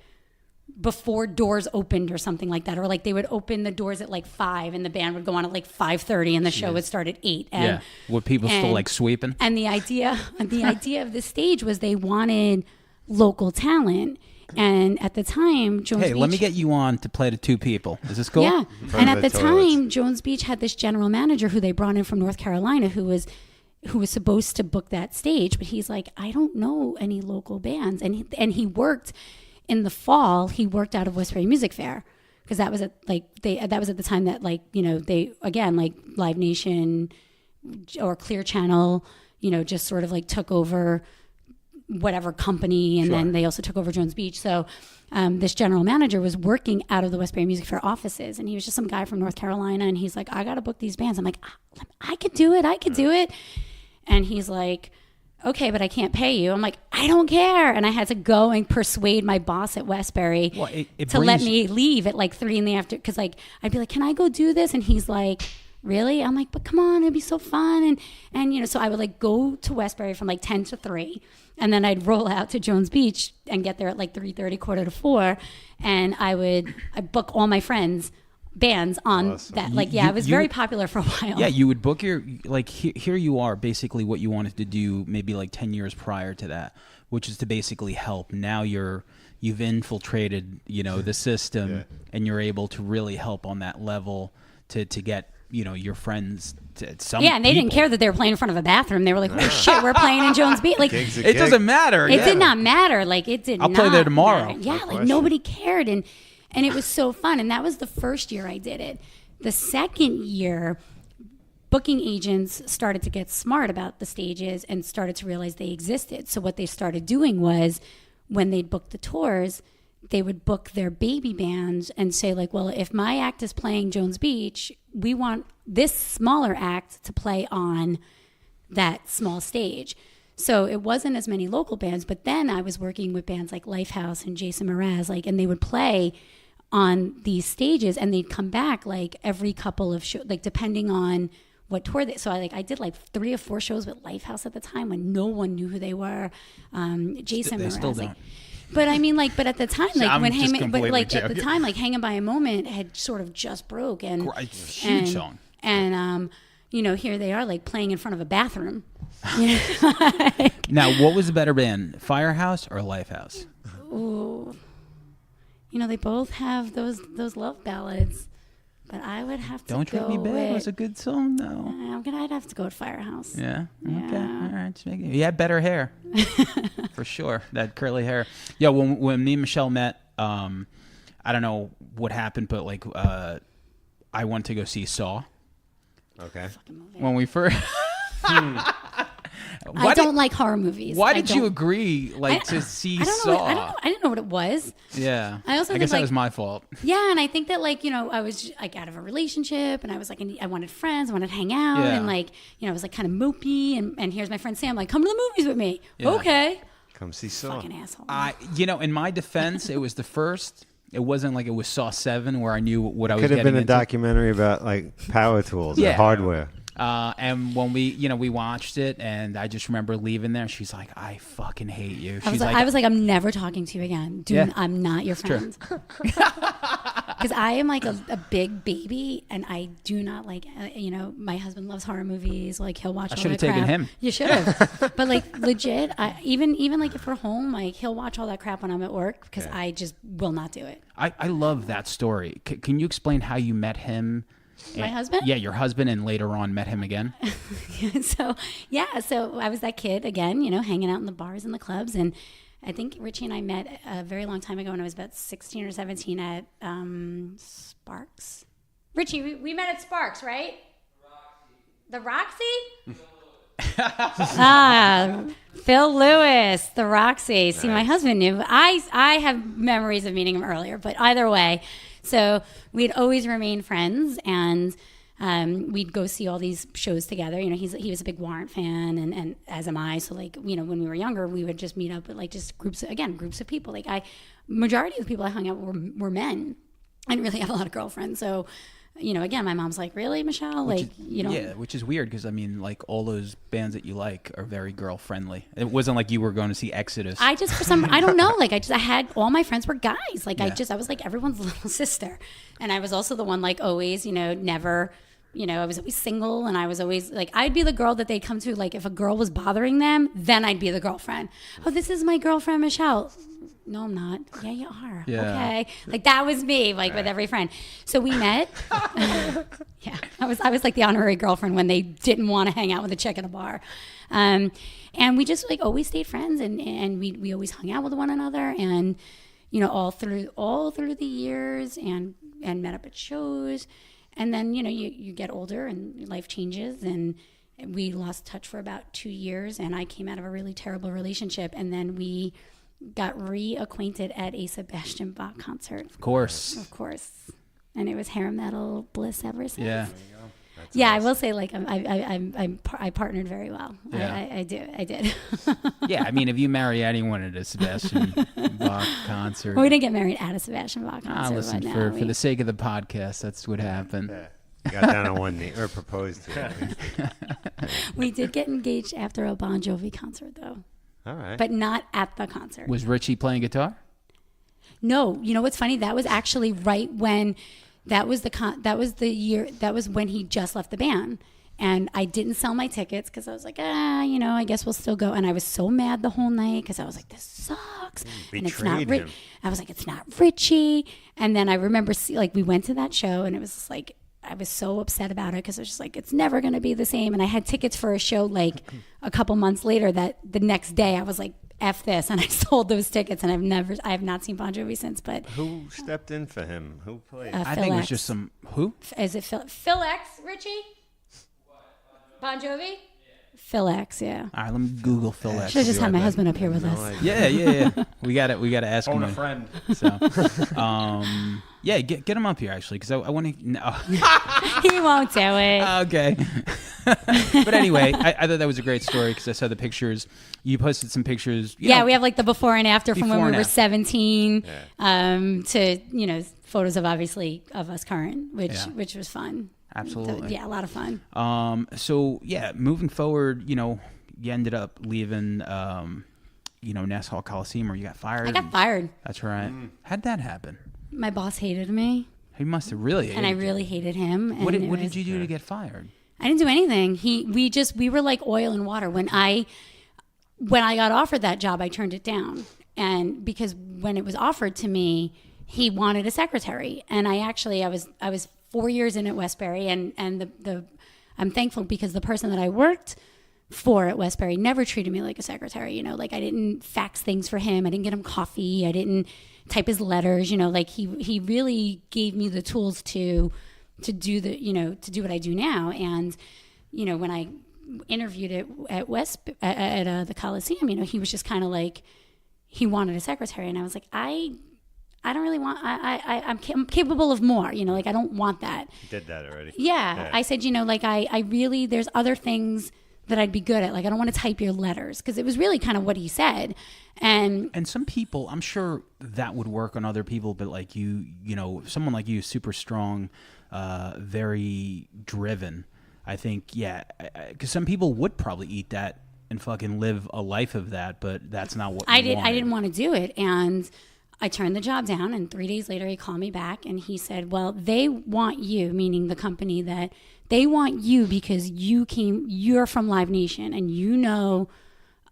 before doors opened or something like that, or like they would open the doors at like 5 and the band would go on at like 5:30 and the show would start at 8. And, Were people still like sweeping? And the idea of the stage was they wanted local talent. And at the time, Jones Beach... Hey, let me get you on to play to 2 people. Is this cool? Yeah. And at the time, Jones Beach had this general manager who they brought in from North Carolina who was supposed to book that stage. But he's like, I don't know any local bands. And he worked in the fall. He worked out of Westbury Music Fair because that was at the time that they again like Live Nation or Clear Channel, just sort of like took over whatever company, and then they also took over Jones Beach. So this general manager was working out of the Westbury Music Fair offices, and he was just some guy from North Carolina, and he's like, I got to book these bands. I'm like, I could do it. And he's like, okay, but I can't pay you. I'm like, I don't care. And I had to go and persuade my boss at Westbury to let me leave at like 3 in the afternoon. Because like, I'd be like, can I go do this? And he's like, really? I'm like, but come on, it'd be so fun. And so I would like go to Westbury from like 10 to 3. And then I'd roll out to Jones Beach and get there at like 3:30, 3:45. And I'd book all my friends bands on that. Like, it was very popular for a while. Yeah, you would book here you are, basically what you wanted to do maybe like 10 years prior to that, which is to basically help. Now you've infiltrated, the system and you're able to really help on that level to get, your friends to some and they didn't care that they were playing in front of a bathroom. They were like, oh shit, we're playing in Jones Beach. Like, it doesn't matter. It did not matter. Like, it did not I'll play there tomorrow. Matter. Yeah, like nobody cared. And it was so fun. And that was the first year I did it. The second year, booking agents started to get smart about the stages and started to realize they existed. So what they started doing was when they'd book the tours, they would book their baby bands and say like, well, if my act is playing Jones Beach, we want this smaller act to play on that small stage. So it wasn't as many local bands, but then I was working with bands like Lifehouse and Jason Mraz, and they would play on these stages and they'd come back like every couple of shows, like depending on what tour so I did like 3 or 4 shows with Lifehouse at the time when no one knew who they were. Jason Mraz, still don't. But I mean, but at the time, joking. at the time, Hanging by a Moment had sort of just broke, and huge song. And here they are, like playing in front of a bathroom. Now, what was the better band, Firehouse or Lifehouse? Ooh, they both have those love ballads. But I would have to Don't Treat Me Bad was a good song, though. I'd have to go with Firehouse. Yeah? Okay. All right. You had better hair. For sure. That curly hair. Yeah, when me and Michele met, I don't know what happened, but I went to go see Saw. Okay. When we first... I don't like horror movies. Why did you agree to see Saw? I didn't know what it was. Yeah. I guess that was my fault. Yeah, and I think that I was like out of a relationship, and I was like, I wanted friends, I wanted to hang out, and I was like kind of mopey, and here's my friend Sam, like, come to the movies with me. Yeah. Okay. Come see Saw. Fucking asshole. In my defense, it was the first. It wasn't like it was Saw 7 where I knew what I was getting into. Could have been a documentary about like power tools and hardware. And when we watched it, and I just remember leaving there, she's like, I fucking hate you. I was like, I'm never talking to you again. I'm not your friend. Because I am like a big baby, and I do not like, my husband loves horror movies. Like, he'll watch all that crap. I should have taken him. You should have. But like, legit, even like if we're home, like he'll watch all that crap when I'm at work because I just will not do it. I love that story. Can you explain how you met him? My husband? Yeah, your husband, and later on met him again. So I was that kid again, hanging out in the bars and the clubs. And I think Ritchie and I met a very long time ago when I was about 16 or 17 at Sparks. Ritchie, we met at Sparks, right? The Roxy? Phil Lewis, the Roxy. See, my husband knew. I have memories of meeting him earlier, but either way. So we'd always remain friends, and we'd go see all these shows together. You know, he was a big Warrant fan, and as am I. So like, you know, when we were younger, we would just meet up with like just groups of people. Like majority of the people I hung out with were men. I didn't really have a lot of girlfriends. So, you know, again, my mom's like, really, Michele? Yeah, which is weird because, I mean, like, all those bands that you like are very girl-friendly. It wasn't like you were going to see Exodus. I don't know. Like, I had, all my friends were guys. Like, I was like everyone's little sister. And I was also the one, like, always, you know, never, you know, I was always single. And I was always, like, I'd be the girl that they'd come to. Like, if a girl was bothering them, then I'd be the girlfriend. Oh, this is my girlfriend, Michele. No, I'm not. Yeah, you are. Yeah. Okay. Like that was me, like with every friend. So we met. Yeah. I was like the honorary girlfriend when they didn't want to hang out with a chick at a bar. And we just like always stayed friends and we always hung out with one another and, you know, all through the years and met up at shows. And then, you know, you get older and life changes and we lost touch for about 2 years and I came out of a really terrible relationship and then we got reacquainted at a Sebastian Bach concert. Of course. And it was hair metal bliss ever since. Yeah. Yeah, awesome. I will say, like, I partnered very well. Yeah. I did. Yeah, I mean, if you marry anyone at a Sebastian Bach concert. Well, we didn't get married at a Sebastian Bach concert. Listen, for the sake of the podcast, that's what happened. Yeah. Got down on one knee, or proposed to. We did get engaged after a Bon Jovi concert, though. All right. But not at the concert. Was Ritchie playing guitar? No. You know what's funny? That was actually right when that was the year that was when he just left the band. And I didn't sell my tickets because I was like, you know, I guess we'll still go. And I was so mad the whole night because I was like, this sucks. And it's not him. I was like, it's not Ritchie. And then I remember like we went to that show and it was just like I was so upset about it because I was just like, it's never going to be the same. And I had tickets for a show like a couple months later that the next day I was like, F this. And I sold those tickets and I have not seen Bon Jovi since. But who stepped in for him? Who played? I think it was just who? Is it Phil X, Ritchie? Bon Jovi? Phil X, yeah. All right, let me Google Phil X. Should have just had my husband up here with us. Yeah. We got to ask him. Phone a friend. So, yeah, get him up here actually, because I want to. No. He won't do it. Okay. But anyway, I thought that was a great story because I saw the pictures. You posted some pictures. We have like the before and after from when we were 17 to, you know, photos of obviously of us current, which was fun. Absolutely. So, yeah, a lot of fun. So yeah, moving forward, you know, you ended up leaving, you know, Nassau Coliseum, or you got fired. I got fired. That's right. How'd that happen? My boss hated me. He must have really hated you. And I really hated him. And what did you do to get fired? I didn't do anything. We were like oil and water. When I got offered that job, I turned it down. And because when it was offered to me, he wanted a secretary. And I was 4 years in at Westbury, and I'm thankful because the person that I worked for at Westbury never treated me like a secretary. You know, like I didn't fax things for him. I didn't get him coffee. I didn't type his letters. You know, like he really gave me the tools to do what I do now. And you know, when I interviewed at the Coliseum, you know, he was just kind of like he wanted a secretary, and I was like, I don't really want, I'm capable of more, you know, like I don't want that. You did that already. Yeah. I said, you know, like I really, there's other things that I'd be good at. Like I don't want to type your letters, because it was really kind of what he said. And some people, I'm sure that would work on other people, but like you know, someone like you, super strong, very driven. I think, yeah, because some people would probably eat that and fucking live a life of that, but that's not what I didn't want to do it. And I turned the job down, and 3 days later he called me back and he said, well, they want you, meaning the company, that they want you because you're from Live Nation, and you know,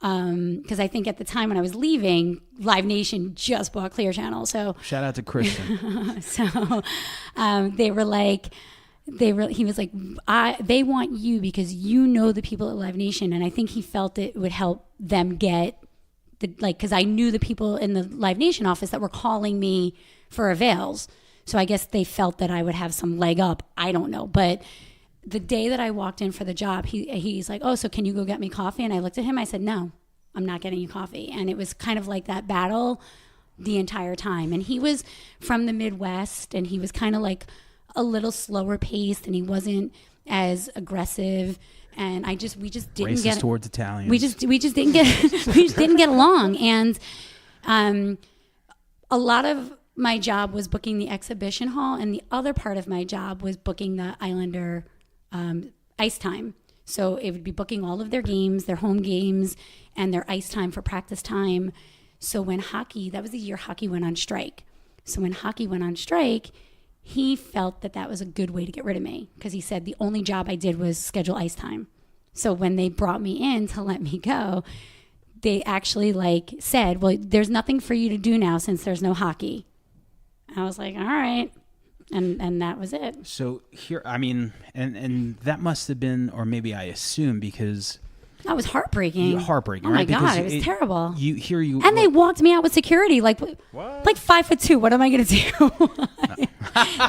because I think at the time when I was leaving, Live Nation just bought Clear Channel. So shout out to Christian. So he was like, they want you because you know the people at Live Nation, and I think he felt it would help them get because I knew the people in the Live Nation office that were calling me for avails. So I guess they felt that I would have some leg up. I don't know. But the day that I walked in for the job, he's like, oh, so can you go get me coffee? And I looked at him. I said, no, I'm not getting you coffee. And it was kind of like that battle the entire time. And he was from the Midwest, and he was kind of like a little slower paced, and he wasn't as aggressive. And we just didn't Racist get towards Italians. we just didn't get we just didn't get along. And a lot of my job was booking the exhibition hall, and the other part of my job was booking the Islander ice time. So it would be booking all of their games, their home games, and their ice time for practice time. So when that was the year hockey went on strike. So when hockey went on strike, he felt that was a good way to get rid of me, because he said the only job I did was schedule ice time. So when they brought me in to let me go, they actually said, well, there's nothing for you to do now since there's no hockey. I was like, all right. And that was it. So here, I mean, and that must have been, or maybe I assume, because that was heartbreaking. Heartbreaking, oh right? My God, it was terrible. And they walked me out with security, like 5'2". What am I going to do?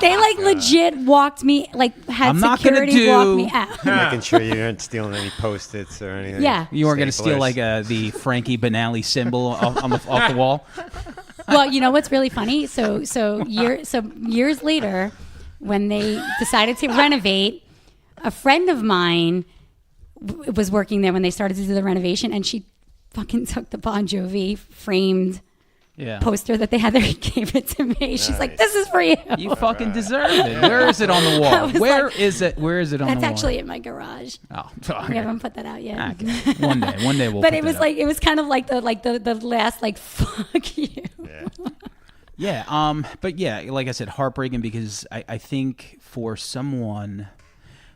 They legit walked me, had security walk me out. Making sure you aren't stealing any Post-its or anything. Yeah. You weren't going to steal the Frankie Banali symbol off the wall. Well, you know what's really funny? So years later, when they decided to renovate, a friend of mine was working there when they started to do the renovation, and she fucking took the Bon Jovi framed poster that they had there and gave it to me. She's like, "This is for you. You fucking deserve it. Where is it on the wall? Where is it? Where is it on the wall?" That's actually in my garage. Oh, we haven't put that out yet. Okay. One day we'll. But it was it was kind of the last fuck you. Yeah. But yeah, like I said, heartbreaking, because I think for someone,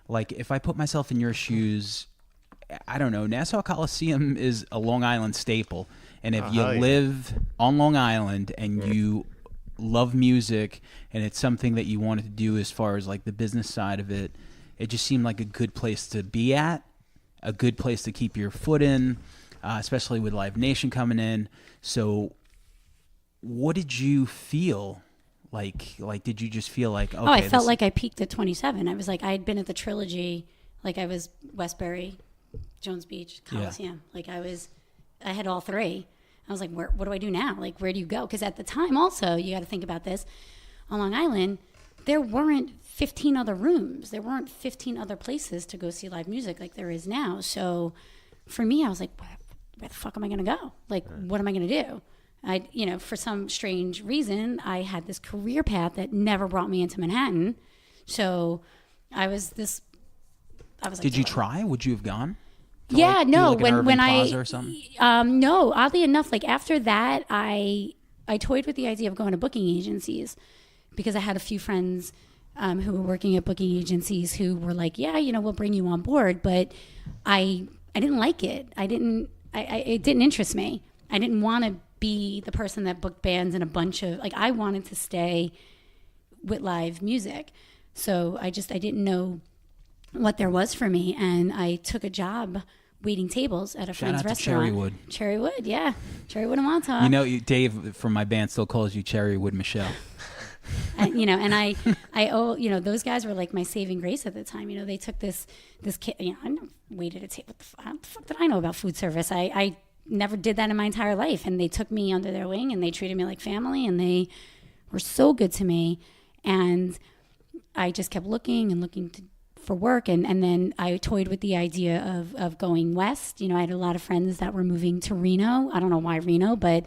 if I put myself in your shoes, I don't know, Nassau Coliseum is a Long Island staple. And if you live on Long Island and you love music, and it's something that you wanted to do as far as the business side of it, it just seemed like a good place to be at, a good place to keep your foot in, especially with Live Nation coming in. So what did you feel like? Did you just feel okay? I felt like I peaked at 27. I was I had been at the Trilogy, I was Westbury, Jones Beach, Coliseum. Yeah. I had all three. I was what do I do now? Where do you go? Because at the time, also, you got to think about this. On Long Island, there weren't 15 other rooms. There weren't 15 other places to go see live music like there is now. So for me, I was where the fuck am I going to go? What am I going to do? For some strange reason, I had this career path that never brought me into Manhattan. So Did you try? Would you have gone? Yeah, no. When I or something? No, oddly enough, after that, I toyed with the idea of going to booking agencies, because I had a few friends who were working at booking agencies who were yeah, we'll bring you on board, but I didn't like it. It didn't interest me. I didn't want to be the person that booked bands and a bunch of I wanted to stay with live music. So I didn't know what there was for me, and I took a job waiting tables at a friend's restaurant. Cherrywood, yeah. Cherrywood and Montauk. Dave from my band still calls you Cherrywood Michele. And I owe, those guys were my saving grace at the time. They took this kid, I waited a table. What the fuck did I know about food service? I never did that in my entire life, and they took me under their wing, and they treated me like family, and they were so good to me. And I just kept looking for work, and then I toyed with the idea of going west. I had a lot of friends that were moving to Reno. I don't know why Reno, but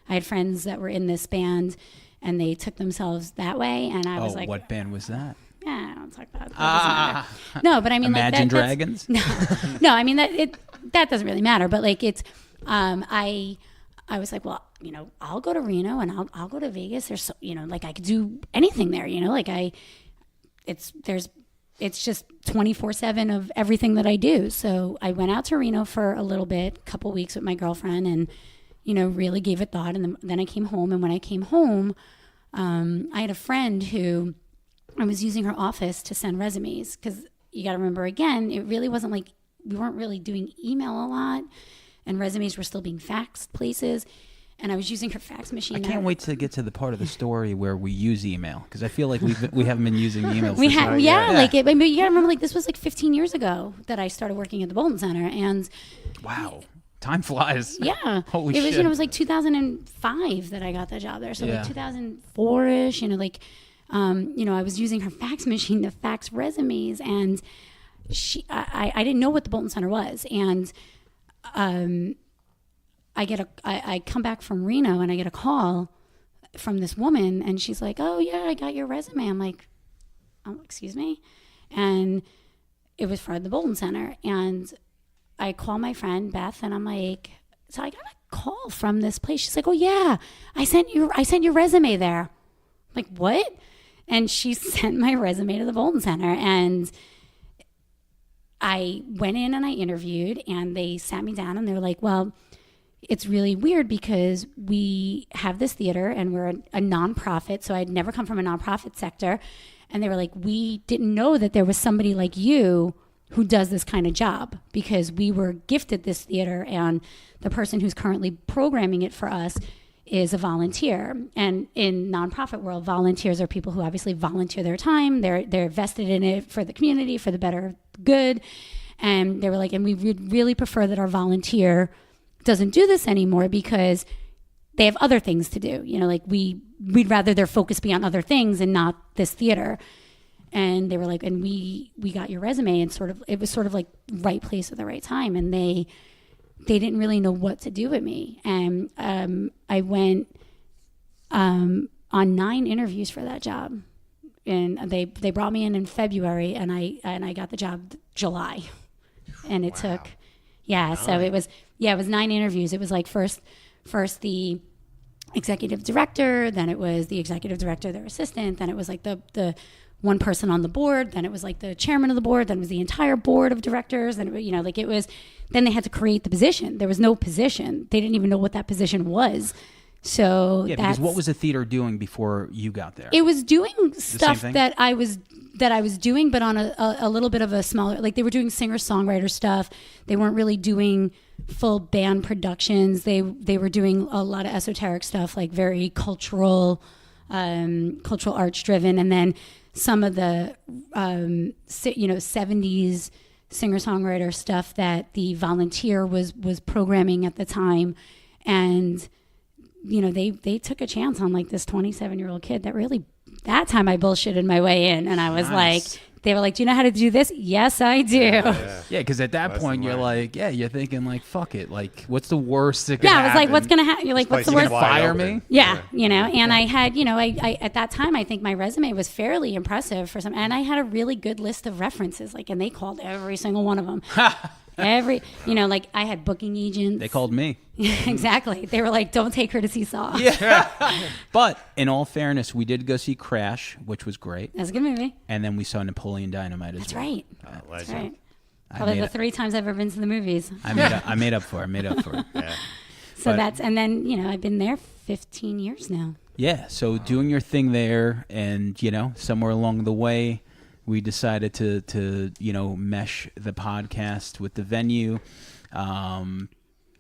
I had friends that were in this band, and they took themselves that way, and I was what band was that? Yeah, I don't talk about that. No, but I mean, Imagine Dragons? No, I mean that doesn't really matter, but it's I was well, I'll go to Reno, and I'll go to Vegas. There's I could do anything there, it's just 24/7 of everything that I do. So I went out to Reno for a little bit, a couple weeks with my girlfriend, and really gave it thought. And then I came home, and when I came home, I had a friend who I was using her office to send resumes, because you got to remember, again, it really wasn't we weren't really doing email a lot, and resumes were still being faxed places. And I was using her fax machine. I can't wait to get to the part of the story where we use email, because I feel like we haven't been using email. But you gotta remember, this was 15 years ago that I started working at the Bolton Center, and wow, time flies. Yeah, holy shit. It was 2005 that I got that job there, so 2004ish. I was using her fax machine to fax resumes, and I didn't know what the Bolton Center was. And I come back from Reno and I get a call from this woman, and she's like, "Oh yeah, I got your resume." I'm like, "Oh, excuse me," and it was for the Bolton Center. And I call my friend Beth, and I'm like, "So I got a call from this place." She's like, "Oh yeah, I sent your resume there." I'm like, "What?" And she sent my resume to the Bolton Center, and I went in and I interviewed, and they sat me down, and they were like, "Well, it's really weird because we have this theater and we're a nonprofit." So I'd never come from a nonprofit sector. And they were like, "We didn't know that there was somebody like you who does this kind of job, because we were gifted this theater, and the person who's currently programming it for us is a volunteer." And in nonprofit world, volunteers are people who obviously volunteer their time. They're vested in it for the community, for the better good. And they were like, "And we would really prefer that our volunteer doesn't do this anymore because they have other things to do. Like we'd rather their focus be on other things and not this theater." And they were like, "And we got your resume," and it was sort of like right place at the right time. And they didn't really know what to do with me. And I went on 9 interviews for that job. And they brought me in February, and I got the job July. And it took, so it was 9 interviews. It was like first the executive director, then it was the executive director, their assistant, then it was like the one person on the board, then it was like the chairman of the board, then it was the entire board of directors, and it was, then they had to create the position. There was no position. They didn't even know what that position was. So because what was the theater doing before you got there? It was doing stuff that I was doing, but on a little bit of a smaller, like they were doing singer-songwriter stuff. They weren't really doing full band productions. They were doing a lot of esoteric stuff, like very cultural arts driven. And then some of the 70s singer-songwriter stuff that the volunteer was programming at the time. And they took a chance on like this 27-year-old kid that time I bullshitted my way in, and I was like, they were like, "Do you know how to do this?" "Yes, I do." Yeah, because at that point you're like, you're thinking like, fuck it, like, what's the worst that could happen? I was like, what's gonna happen? You're like, what's the worst? Fire me? Yeah, and I had, I at that time I think my resume was fairly impressive for some, and I had a really good list of references, like, and they called every single one of them. Like I had booking agents. They called me. Exactly. They were like, "Don't take her to see Saw." Yeah. But in all fairness, we did go see Crash, which was great. That's a good movie. And then we saw Napoleon Dynamite as well. Right. That's right. Probably the 3 times I've ever been to the movies. I made up for it. Yeah. So and then, I've been there 15 years now. Yeah. So doing your thing there, and, somewhere along the way, we decided to mesh the podcast with the venue,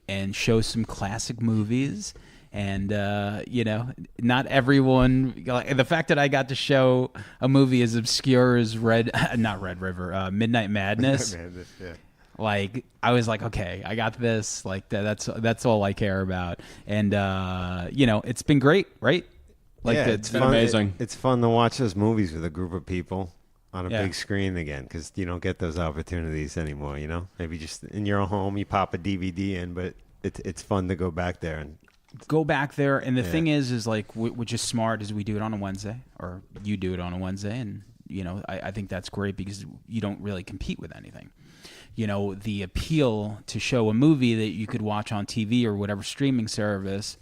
and show some classic movies. And, not everyone, like, the fact that I got to show a movie as obscure as Midnight Madness. Yeah. Like, I was like, okay, I got this. Like, that's all I care about. And, it's been great, right? Like, it's been amazing. It's fun to watch those movies with a group of people on a big screen again, because you don't get those opportunities anymore. Maybe just in your own home, you pop a DVD in, but it's fun to go back there and the thing is like, which is smart, is we do it on a Wednesday, or you do it on a Wednesday, and I think that's great because you don't really compete with anything. The appeal to show a movie that you could watch on TV or whatever streaming service.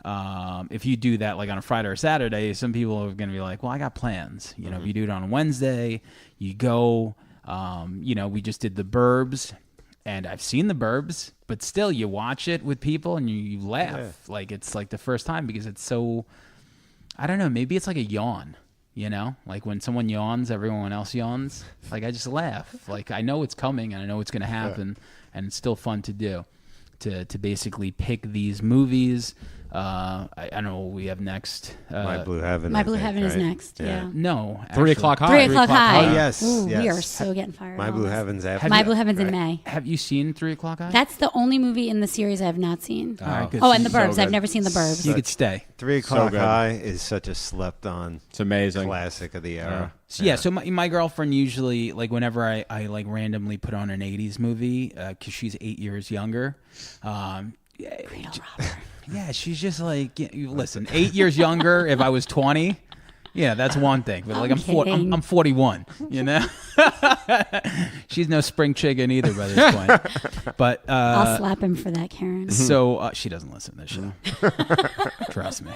If you do that like on a Friday or Saturday, some people are going to be like, "Well, I got plans." If you do it on a Wednesday, you go. We just did The Burbs, and I've seen The Burbs, but still, you watch it with people and you laugh like it's like the first time, because it's so. I don't know. Maybe it's like a yawn. Like when someone yawns, everyone else yawns. Like, I just laugh. Like, I know it's coming and I know it's going to happen, and it's still fun to do. To basically pick these movies I don't know what we have next. My Blue Heaven. My I Blue think, Heaven is right? next. Yeah. No. 3 actually. o'clock high. 3 o'clock high. Oh, yes. Ooh, yes. we are so getting fired. My on Blue this. Heaven's after. My that, Blue Heaven's in right? May. Have you seen 3 o'clock high? That's the only movie in the series I have not seen. All right, good. Oh, and The So Burbs. I've good. never seen The Burbs. You could stay. 3 o'clock good. high is such a slept-on It's amazing. classic of the era. So my girlfriend usually, like, whenever I like randomly put on an 80s movie, because she's 8 years younger. Yeah, she's just like, listen, 8 years younger. If I was 20, yeah, that's one thing. But like, I'm 41. You know, she's no spring chicken either by this point. But I'll slap him for that, Karen. so she doesn't listen to this show. Trust me.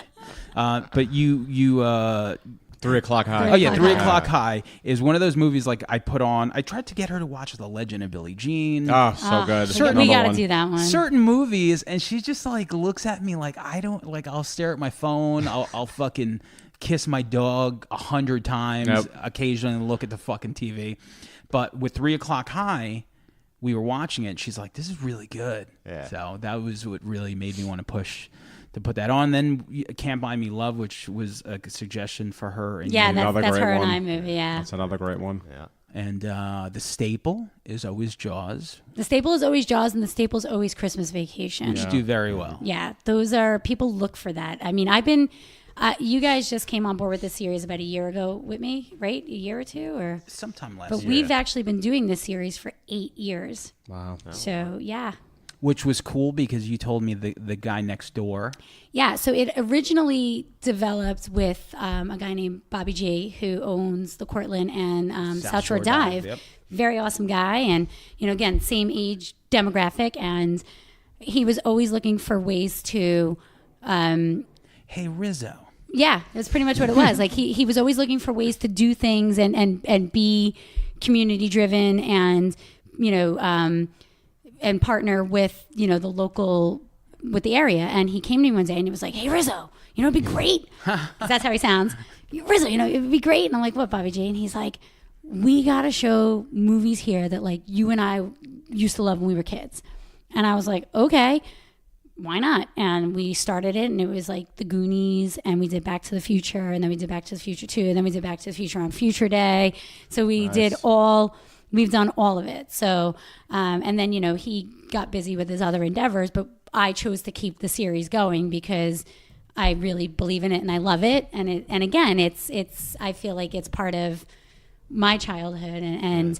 But you. 3 o'clock high. Oh yeah, 3 High. o'clock high is one of those movies like I put on. I tried to get her to watch The Legend of Billie Jean. Oh, so good. We Another got to one. do that one. Certain movies, and she just like looks at me like I don't like. I'll stare at my phone. I'll fucking kiss my dog 100 times. Yep. Occasionally look at the fucking TV. But with 3 o'clock high, we were watching it. And she's like, "This is really good." Yeah. So that was what really made me want to push to put that on. Then Can't Buy Me Love, which was a suggestion for her. And Yeah, you. Another that's great her one. and I movie. Yeah. That's another great one. Yeah. And the staple is always Jaws, The staple is always Jaws, and the staple is always Christmas Vacation. which do very well. Yeah, those are, people look for that. I mean, I've been, you guys just came on board with this series about a year ago with me, right? A year or two, or? Sometime last But year. we've actually been doing this series for 8 years. Wow. So yeah. Which was cool because you told me the guy next door. Yeah, so it originally developed with a guy named Bobby G, who owns the Cortland and South Shore Dive. Yep. Very awesome guy, and again, same age demographic, and he was always looking for ways to. Hey, Rizzo. Yeah, that's pretty much what it was. Like he was always looking for ways to do things and be community driven, and and partner with the local, with the area. And he came to me one day and he was like, "Hey Rizzo, it'd be great." 'Cause that's how he sounds. "Rizzo, it would be great." And I'm like, "What, Bobby J?" And he's like, "We gotta show movies here that like you and I used to love when we were kids." And I was like, "Okay, why not?" And we started it, and it was like The Goonies, and we did Back to the Future, and then we did Back to the Future 2, and then we did Back to the Future on Future Day. So we we've done all of it. So, and then, he got busy with his other endeavors, but I chose to keep the series going because I really believe in it and I love it. And again, it's, I feel like it's part of my childhood and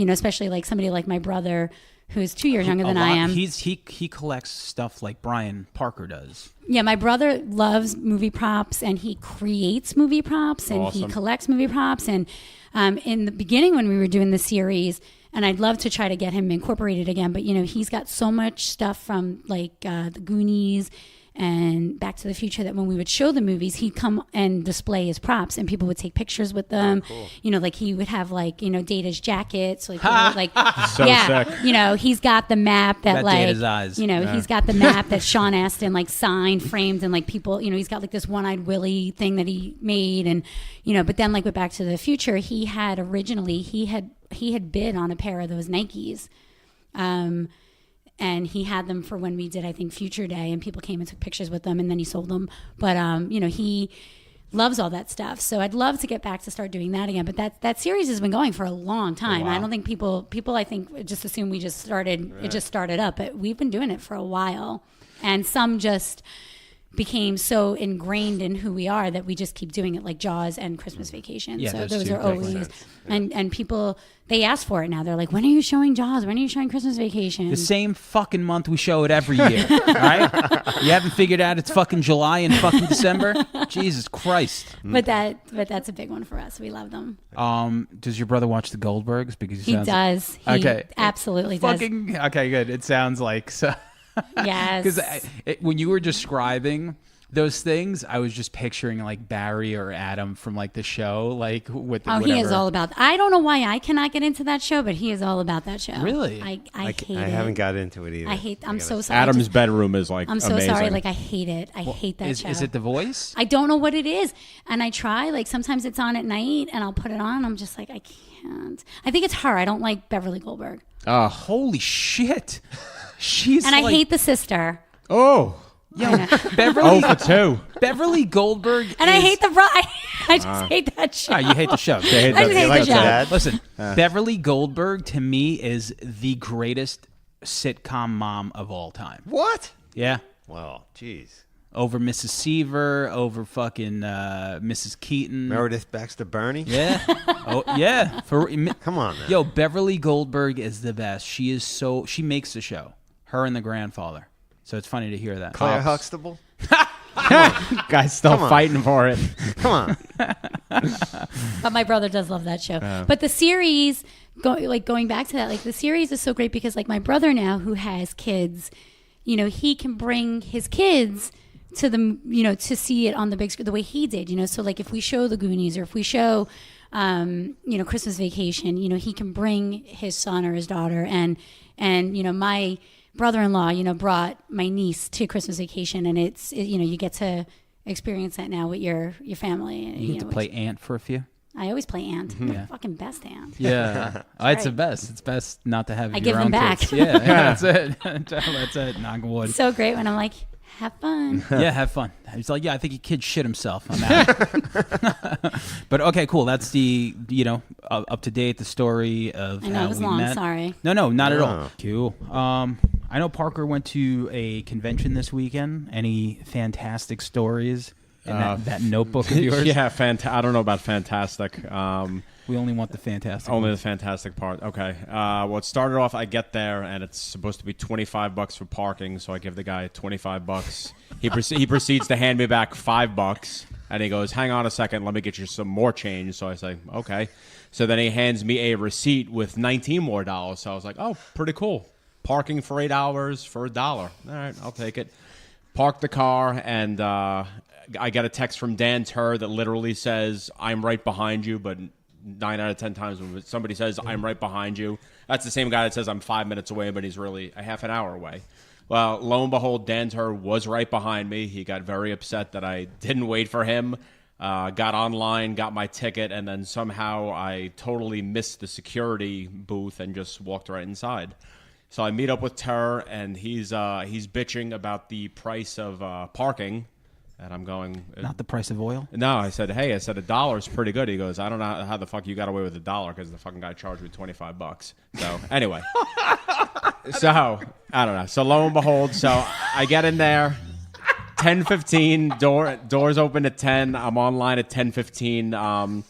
especially like somebody like my brother, who's 2 years younger than I am. He collects stuff like Brian Parker does. Yeah, my brother loves movie props, and he creates movie props, and he collects movie props. And in the beginning when we were doing the series, and I'd love to try to get him incorporated again, but he's got so much stuff from like the Goonies and Back to the Future that when we would show the movies, he'd come and display his props, and people would take pictures with them. Cool. Like he would have like Data's jackets, like So sick. he's got the map that like Data's eyes. he's got the map that Sean Astin like signed, framed, and like people, he's got like this one-eyed Willie thing that he made, and but then like with Back to the Future, he had bid on a pair of those Nikes. And he had them for when we did, I think, Future Day, and people came and took pictures with them, and then he sold them. But, he loves all that stuff. So I'd love to get back to start doing that again. But that series has been going for a long time. Wow. I don't think people, I think, just assume we just started, it just started up. But we've been doing it for a while. And some just became so ingrained in who we are that we just keep doing it, like Jaws and Christmas Vacation. Yeah, so those those two are make always sense. and people, they ask for it now. They're like, "When are you showing Jaws? When are you showing Christmas Vacation?" The same fucking month we show it every year. All right? You haven't figured out it's fucking July and fucking December? Jesus Christ. But that's a big one for us. We love them. Does your brother watch the Goldbergs? Because He does. He Okay. absolutely does. Fucking okay, good. It sounds like so. Yes. Because when you were describing those things, I was just picturing like Barry or Adam from like the show, like with Oh, whatever. he is all about. I don't know why I cannot get into that show, but he is all about that show. Really? I hate it. I haven't got into it either. I'm so sorry. Adam's bedroom is like I'm so amazing. sorry. Like I hate it. I hate that show. Is it The Voice? I don't know what it is, and I try. Like sometimes it's on at night, and I'll put it on. I'm just like, I can't. I think it's her. I don't like Beverly Goldberg, Oh. Holy shit. She's and I like, hate the sister. Oh. Yo, Beverly. Oh, for 2. Beverly Goldberg. And I hate I just hate that show. Oh, you hate the show. I just hate the show. That? Listen, Beverly Goldberg to me is the greatest sitcom mom of all time. What? Yeah. Well, jeez. Over Mrs. Seaver, over fucking Mrs. Keaton. Meredith Baxter Burney? Yeah. Oh, yeah. Come on, man. Yo, Beverly Goldberg is the best. She makes the show. Her and the grandfather. So it's funny to hear that. Claire Huxtable? Guy's still fighting for it. Come on. But my brother does love that show. But the series, going back to that, like the series is so great because like my brother now who has kids, you know, he can bring his kids to the, you know, to see it on the big screen the way he did, you know. So like if we show the Goonies or if we show, you know, Christmas Vacation, you know, he can bring his son or his daughter and you know, my brother-in-law, you know, brought my niece to Christmas Vacation, and you know, you get to experience that now with your family. You get to play aunt for a few. I always play aunt. I'm the fucking best aunt. Yeah, it's the best. It's best not to have I your give own them back. kids. Yeah, that's it. That's it. Knock on wood. So great when I'm like, have fun. Yeah, have fun. He's like, yeah, I think your kid shit himself. I'm out. But okay, cool. That's the, you know, up to date, the story of I know how it was we long. met. Sorry. No, not at all. Cool. I know Parker went to a convention this weekend. Any fantastic stories in that notebook of yours? Yeah, I don't know about fantastic. We only want the fantastic. Only ones. the fantastic part. Okay. Well, it started off, I get there, and it's supposed to be $25 for parking, so I give the guy $25. He proceeds to hand me back $5, and he goes, hang on a second, let me get you some more change. So I say, okay. So then he hands me a receipt with $19 more. So I was like, oh, pretty cool. Parking for $8 for $1. All right, I'll take it. Park the car, and I get a text from Dan Tur that literally says, I'm right behind you, but 9 out of 10 times when somebody says, I'm right behind you, that's the same guy that says I'm 5 minutes away, but he's really a half an hour away. Well, lo and behold, Dan Tur was right behind me. He got very upset that I didn't wait for him, got online, got my ticket, and then somehow I totally missed the security booth and just walked right inside. So I meet up with Tur, and he's bitching about the price of parking. And I'm going... Not the price of oil? No, I said, hey, $1 is pretty good. He goes, I don't know how the fuck you got away with $1 because the fucking guy charged me $25. So, anyway. So, I don't know. So, lo and behold, so I get in there, 10:15, doors open at 10. I'm online at 10:15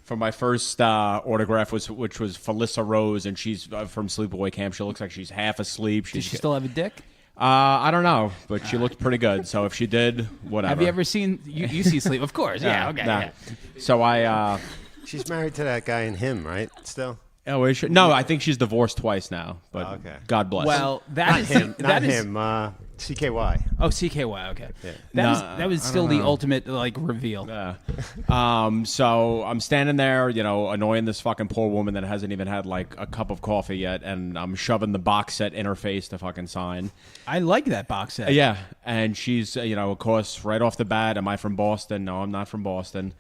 for my first autograph, which was Felissa Rose, and she's from Sleepaway Camp. She looks like she's half asleep. Does she still have a dick? I don't know, but she looked pretty good. So if she did, whatever. Have you ever seen you see Sleep? Of course. Yeah. Okay. Nah. Yeah. So She's married to that guy and him, right? Still? Oh, is she? No, I think she's divorced twice now. But okay. God bless. Well, that Not is him. that Not is him. CKY. Oh, CKY. Okay. Yeah. That was still the ultimate like reveal. So I'm standing there, you know, annoying this fucking poor woman that hasn't even had like a cup of coffee yet, and I'm shoving the box set in her face to fucking sign. I like that box set. Yeah, and she's, you know, of course, right off the bat, am I from Boston? No, I'm not from Boston.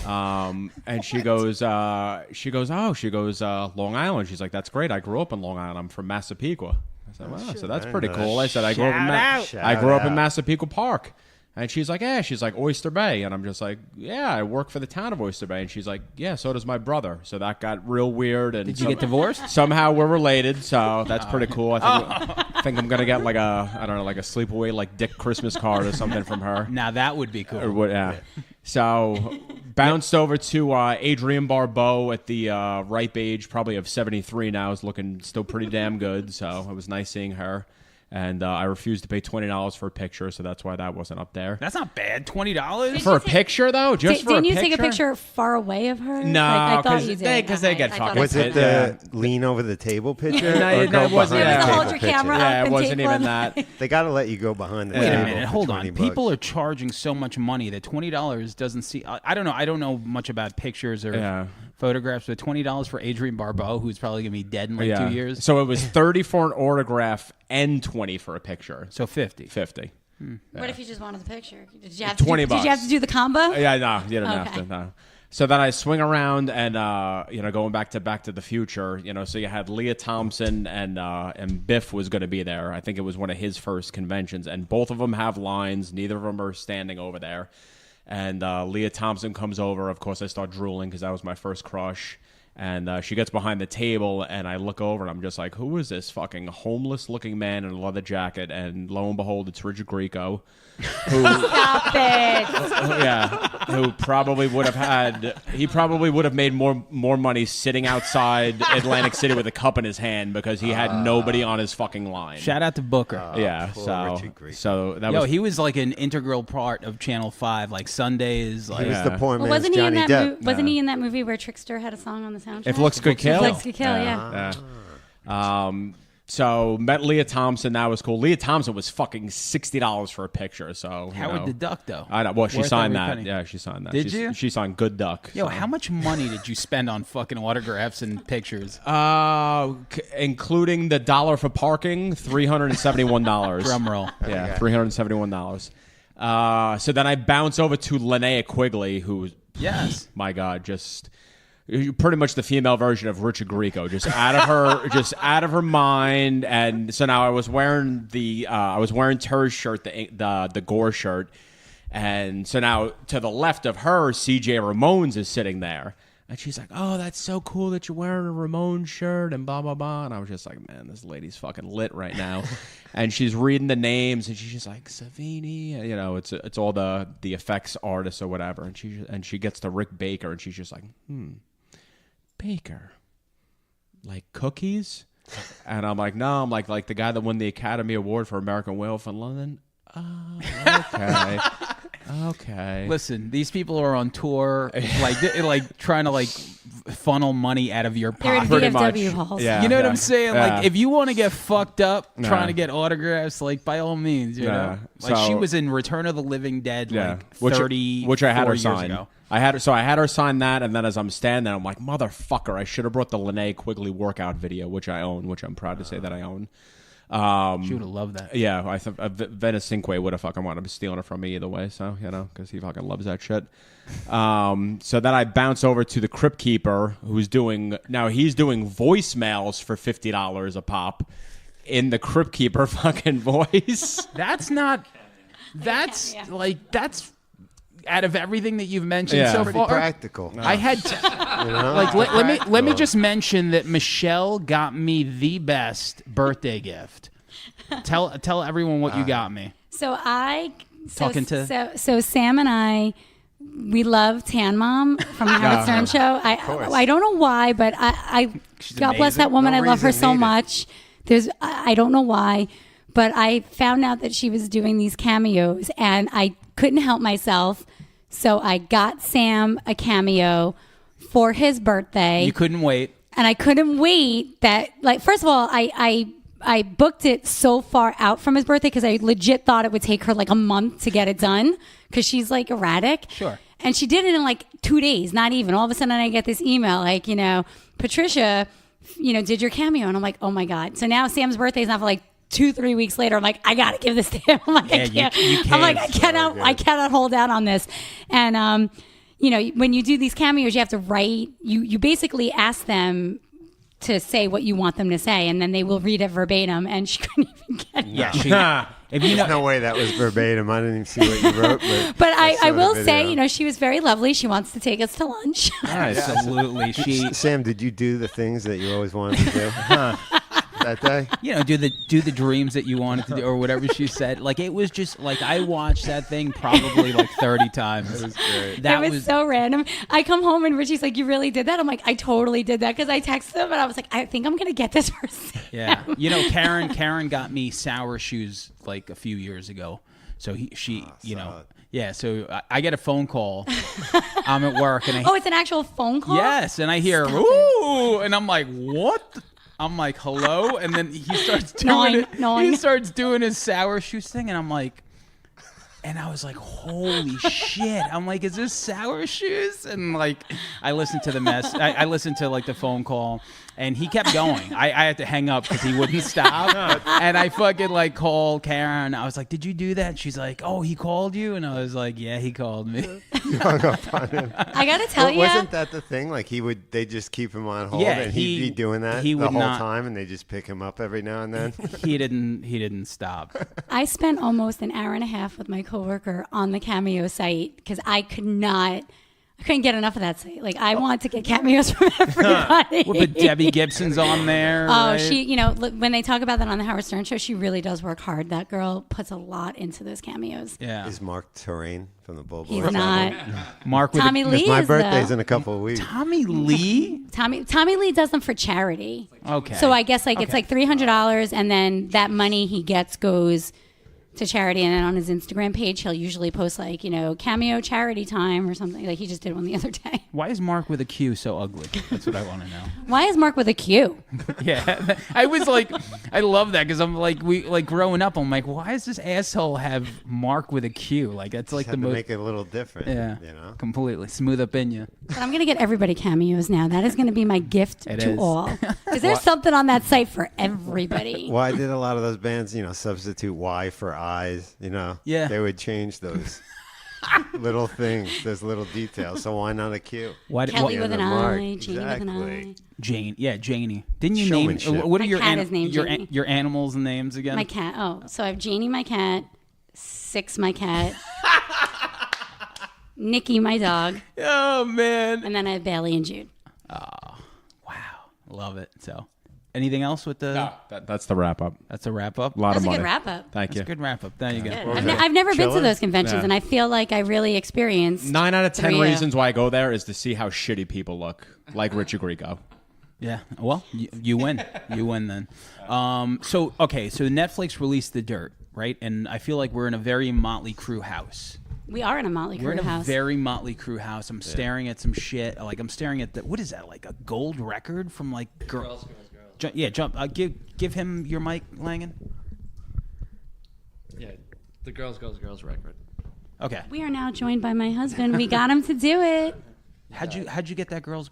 And she goes, Long Island. She's like, that's great. I grew up in Long Island. I'm from Massapequa. I said, wow, so that's pretty cool. I said, I grew up in Massapequa Park. And she's like, yeah. She's like, Oyster Bay. And I'm just like, yeah, I work for the town of Oyster Bay. And she's like, yeah, so does my brother. So that got real weird. And Did you get divorced? Somehow we're related, so that's pretty cool. I think I'm gonna get like a sleepaway like Dick Christmas card or something from her. Now that would be cool. Or what? Yeah. So bounced over to Adrienne Barbeau at the ripe age, probably of 73 now, is looking still pretty damn good. So it was nice seeing her. And I refused to pay $20 for a picture, so that's why that wasn't up there. That's not bad. $20 for a picture, though. Didn't you take a picture far away of her? No, because they get fucking. Was it the lean over the table picture? No, it wasn't. Yeah. Hold your camera up it wasn't even that. They got to let you go behind the Wait table. a minute. Hold on. $20. People are charging so much money that $20 doesn't see. I don't know. I don't know much about pictures or photographs, but $20 for Adrienne Barbeau, who's probably gonna be dead in like 2 years. So it was $30 for an autograph and $20 for a picture. So 50. 50. What if you just wanted the picture? Did you have $20. Did you have to do the combo? Yeah, no, you didn't have to. No. So then I swing around and going back to the Future, so you had Leah Thompson and Biff was going to be there. I think it was one of his first conventions, and both of them have lines. Neither of them are standing over there. And Leah Thompson comes over. Of course, I start drooling because that was my first crush. And she gets behind the table, and I look over, and I'm just like, who is this fucking homeless-looking man in a leather jacket? And lo and behold, it's Richard Grieco. Stop it. Who probably would have made more money sitting outside Atlantic City with a cup in his hand because he had nobody on his fucking line. Shout out to Booker. He was like an integral part of Channel 5, like Sundays. Like, he was the poor man's wasn't he Johnny in that Depp. wasn't he in that movie where Trickster had a song on the soundtrack? If Looks Could Kill. If Looks Could Kill, yeah. So met Leah Thompson. That was cool. Leah Thompson was fucking $60 for a picture. So Howard the Duck, though. I know. Well, she Worth signed every that. penny. Yeah, she signed that. Did you? She signed Good Duck. Yo, how much money did you spend on fucking autographs and pictures? Including the dollar for parking, $371. Drum roll. Yeah, $371. So then I bounce over to Linnea Quigley, who, yes, my God, just pretty much the female version of Richard Grieco, just out of her mind. And so now I was wearing Ter's shirt, the Gore shirt, and so now to the left of her, CJ Ramones is sitting there, and she's like, "Oh, that's so cool that you're wearing a Ramones shirt," and blah blah blah. And I was just like, "Man, this lady's fucking lit right now." And she's reading the names, and she's just like Savini, it's all the effects artists or whatever. And she gets to Rick Baker, and she's just like, Baker, like cookies? And I'm like, no, I'm like the guy that won the Academy Award for American Werewolf in London. Oh, okay. Okay. Listen, these people are on tour, like trying to funnel money out of your They're pocket. in VFW halls. Yeah, you know what I'm saying? Yeah. Like, if you want to get fucked up trying to get autographs, by all means, you know. Like, she was in Return of the Living Dead, 30, which I had her years sign. ago. I had her sign that, and then as I'm standing there, I'm like, motherfucker, I should have brought the Linnea Quigley workout video, which I own, which I'm proud to say that I own. She would have loved that. Yeah, I think Venice Cinque would have fucking wanted to stealing it from me either way. So because he fucking loves that shit. So then I bounce over to the Crypt Keeper, he's doing voicemails for $50 a pop in the Crypt Keeper fucking voice. That's out of everything that you've mentioned so pretty far. Practical. I had to, let me just mention that Michele got me the best birthday gift. Tell everyone what you got me. So So Sam and I, we love Tan Mom from the Howard Stern show. I don't know why, but I God bless that woman. No I love her reason so needed. much. I don't know why, but I found out that she was doing these cameos, and I couldn't help myself. So I got Sam a cameo for his birthday. You couldn't wait. And I couldn't wait that, first of all, I booked it so far out from his birthday because I legit thought it would take her a month to get it done because she's erratic. Sure. And she did it in 2 days, not even. All of a sudden I get this email Patricia, did your cameo. And I'm like, oh my God. So now Sam's birthday is not for 2-3 weeks later. I'm like, I gotta give this to him. I'm like, I can't. I'm like, I cannot hold out on this. And when you do these cameos, you have to write. You basically ask them to say what you want them to say, and then they will read it verbatim. And she couldn't even get it. Yeah, There's no way that was verbatim. I didn't even see what you wrote. But I will say, she was very lovely. She wants to take us to lunch. Nice. Absolutely. Sam, did you do the things that you always wanted to do? That day? Do the dreams that you wanted to do or whatever she said. It was just I watched that thing probably 30 times. It was great. It was so random. I come home and Richie's like, you really did that? I'm like, I totally did that because I texted him and I was like, I think I'm going to get this for Sam. Yeah. Karen got me sour shoes a few years ago. So yeah, so I get a phone call. I'm at work and it's an actual phone call? Yes, and I hear, ooh, and I'm like, what? I'm like, hello? And then he starts doing it. He starts doing his sour shoes thing, and I'm like, and I was like, holy shit. I'm like, is this sour shoes? And I listened to the I listened to the phone call, And he kept going. I had to hang up because he wouldn't stop. And I fucking like called Karen. I was like, "Did you do that?" She's like, "Oh, he called you?" And I was like, "Yeah, he called me." You hung up on him. I gotta tell you, wasn't that the thing? Like they just keep him on hold, Yeah, and he'd be doing that he the would whole not- time, and they just pick him up every now and then. He didn't stop. I spent almost an hour and a half with my coworker on the Cameo site because I couldn't get enough of that site. Like, I want to get cameos from everybody. Well, but Debbie Gibson's on there. Oh, right? she, when they talk about that on the Howard Stern show, she really does work hard. That girl puts a lot into those cameos. Yeah. Is Mark Terrain from the Bull He's Boys? not. Mark with Tommy Lee My is, birthday's though. in a couple of weeks. Tommy Lee. Tommy Lee does them for charity. Okay. So I guess it's Okay. like $300, and then that money he gets goes to charity. And then on his Instagram page, he'll usually post like, Cameo charity time or something. Like he just did one the other day. Why is Mark with a Q so ugly? That's what I want to know. Why is Mark with a Q? Yeah, I was like, I love that because I'm like, growing up, I'm like, why does this asshole have Mark with a Q? Like that's like Just the had to most. make it a little different. Yeah, completely smooth up in you. But I'm going to get everybody cameos now. That is going to be my gift It to is. all. Because there's something on that site for everybody. Why did a lot of those bands, substitute Y for I's? Yeah. They would change those little things, those little details. So why not a Q? Why? Kelly with an Mark. I, Janie with an I. Jane, yeah, Janie. Didn't you name? Showmanship. What are My your cat is named Janie. your animals' names again? My cat. Oh, so I have Janie, my cat, Six, my cat, Nikki, my dog, Oh man! and then I have Bailey and Jude. Wow, love it. So, anything else with the? No, that's the wrap up. That's a wrap up. A lot That's of a money. good wrap up. Thank That's you. a good wrap up. There you go. Good. was I've, it? I've never been to Chiller? those conventions, Yeah. and I feel like I really experienced 9 out of 10 3 reasons why I go there is to see how shitty people look, like Ritchie Grieco. Yeah. Well, you win. You win then. So Netflix released The Dirt, right? And I feel like we're in a very Motley Crue house. We are in a Motley We're in Crue a house. very Motley Crue house. I'm staring at some shit. Like I'm staring at what is that? Like a gold record from like girls. Yeah, jump. Give him your mic, Langan. Yeah, the Girls record. Okay. We are now joined by my husband. We got him to do it. How'd you get that girls?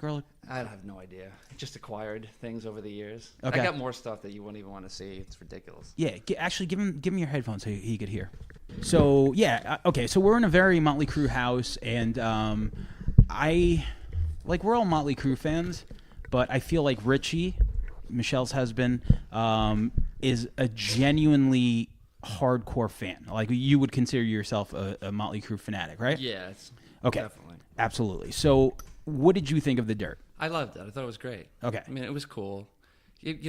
I have no idea. Just acquired things over the years. Okay. I got more stuff that you wouldn't even want to see. It's ridiculous. Yeah, actually, give him your headphones so he could hear. So yeah, okay. So we're in a very Motley Crue house, and we're all Motley Crue fans, but I feel like Ritchie, Michelle's husband, is a genuinely hardcore fan. Like you would consider yourself a Motley Crue fanatic, right? Yeah, it's Okay. definitely. Absolutely. So, what did you think of The Dirt? I loved it. I thought it was great. Okay. I mean, it was cool.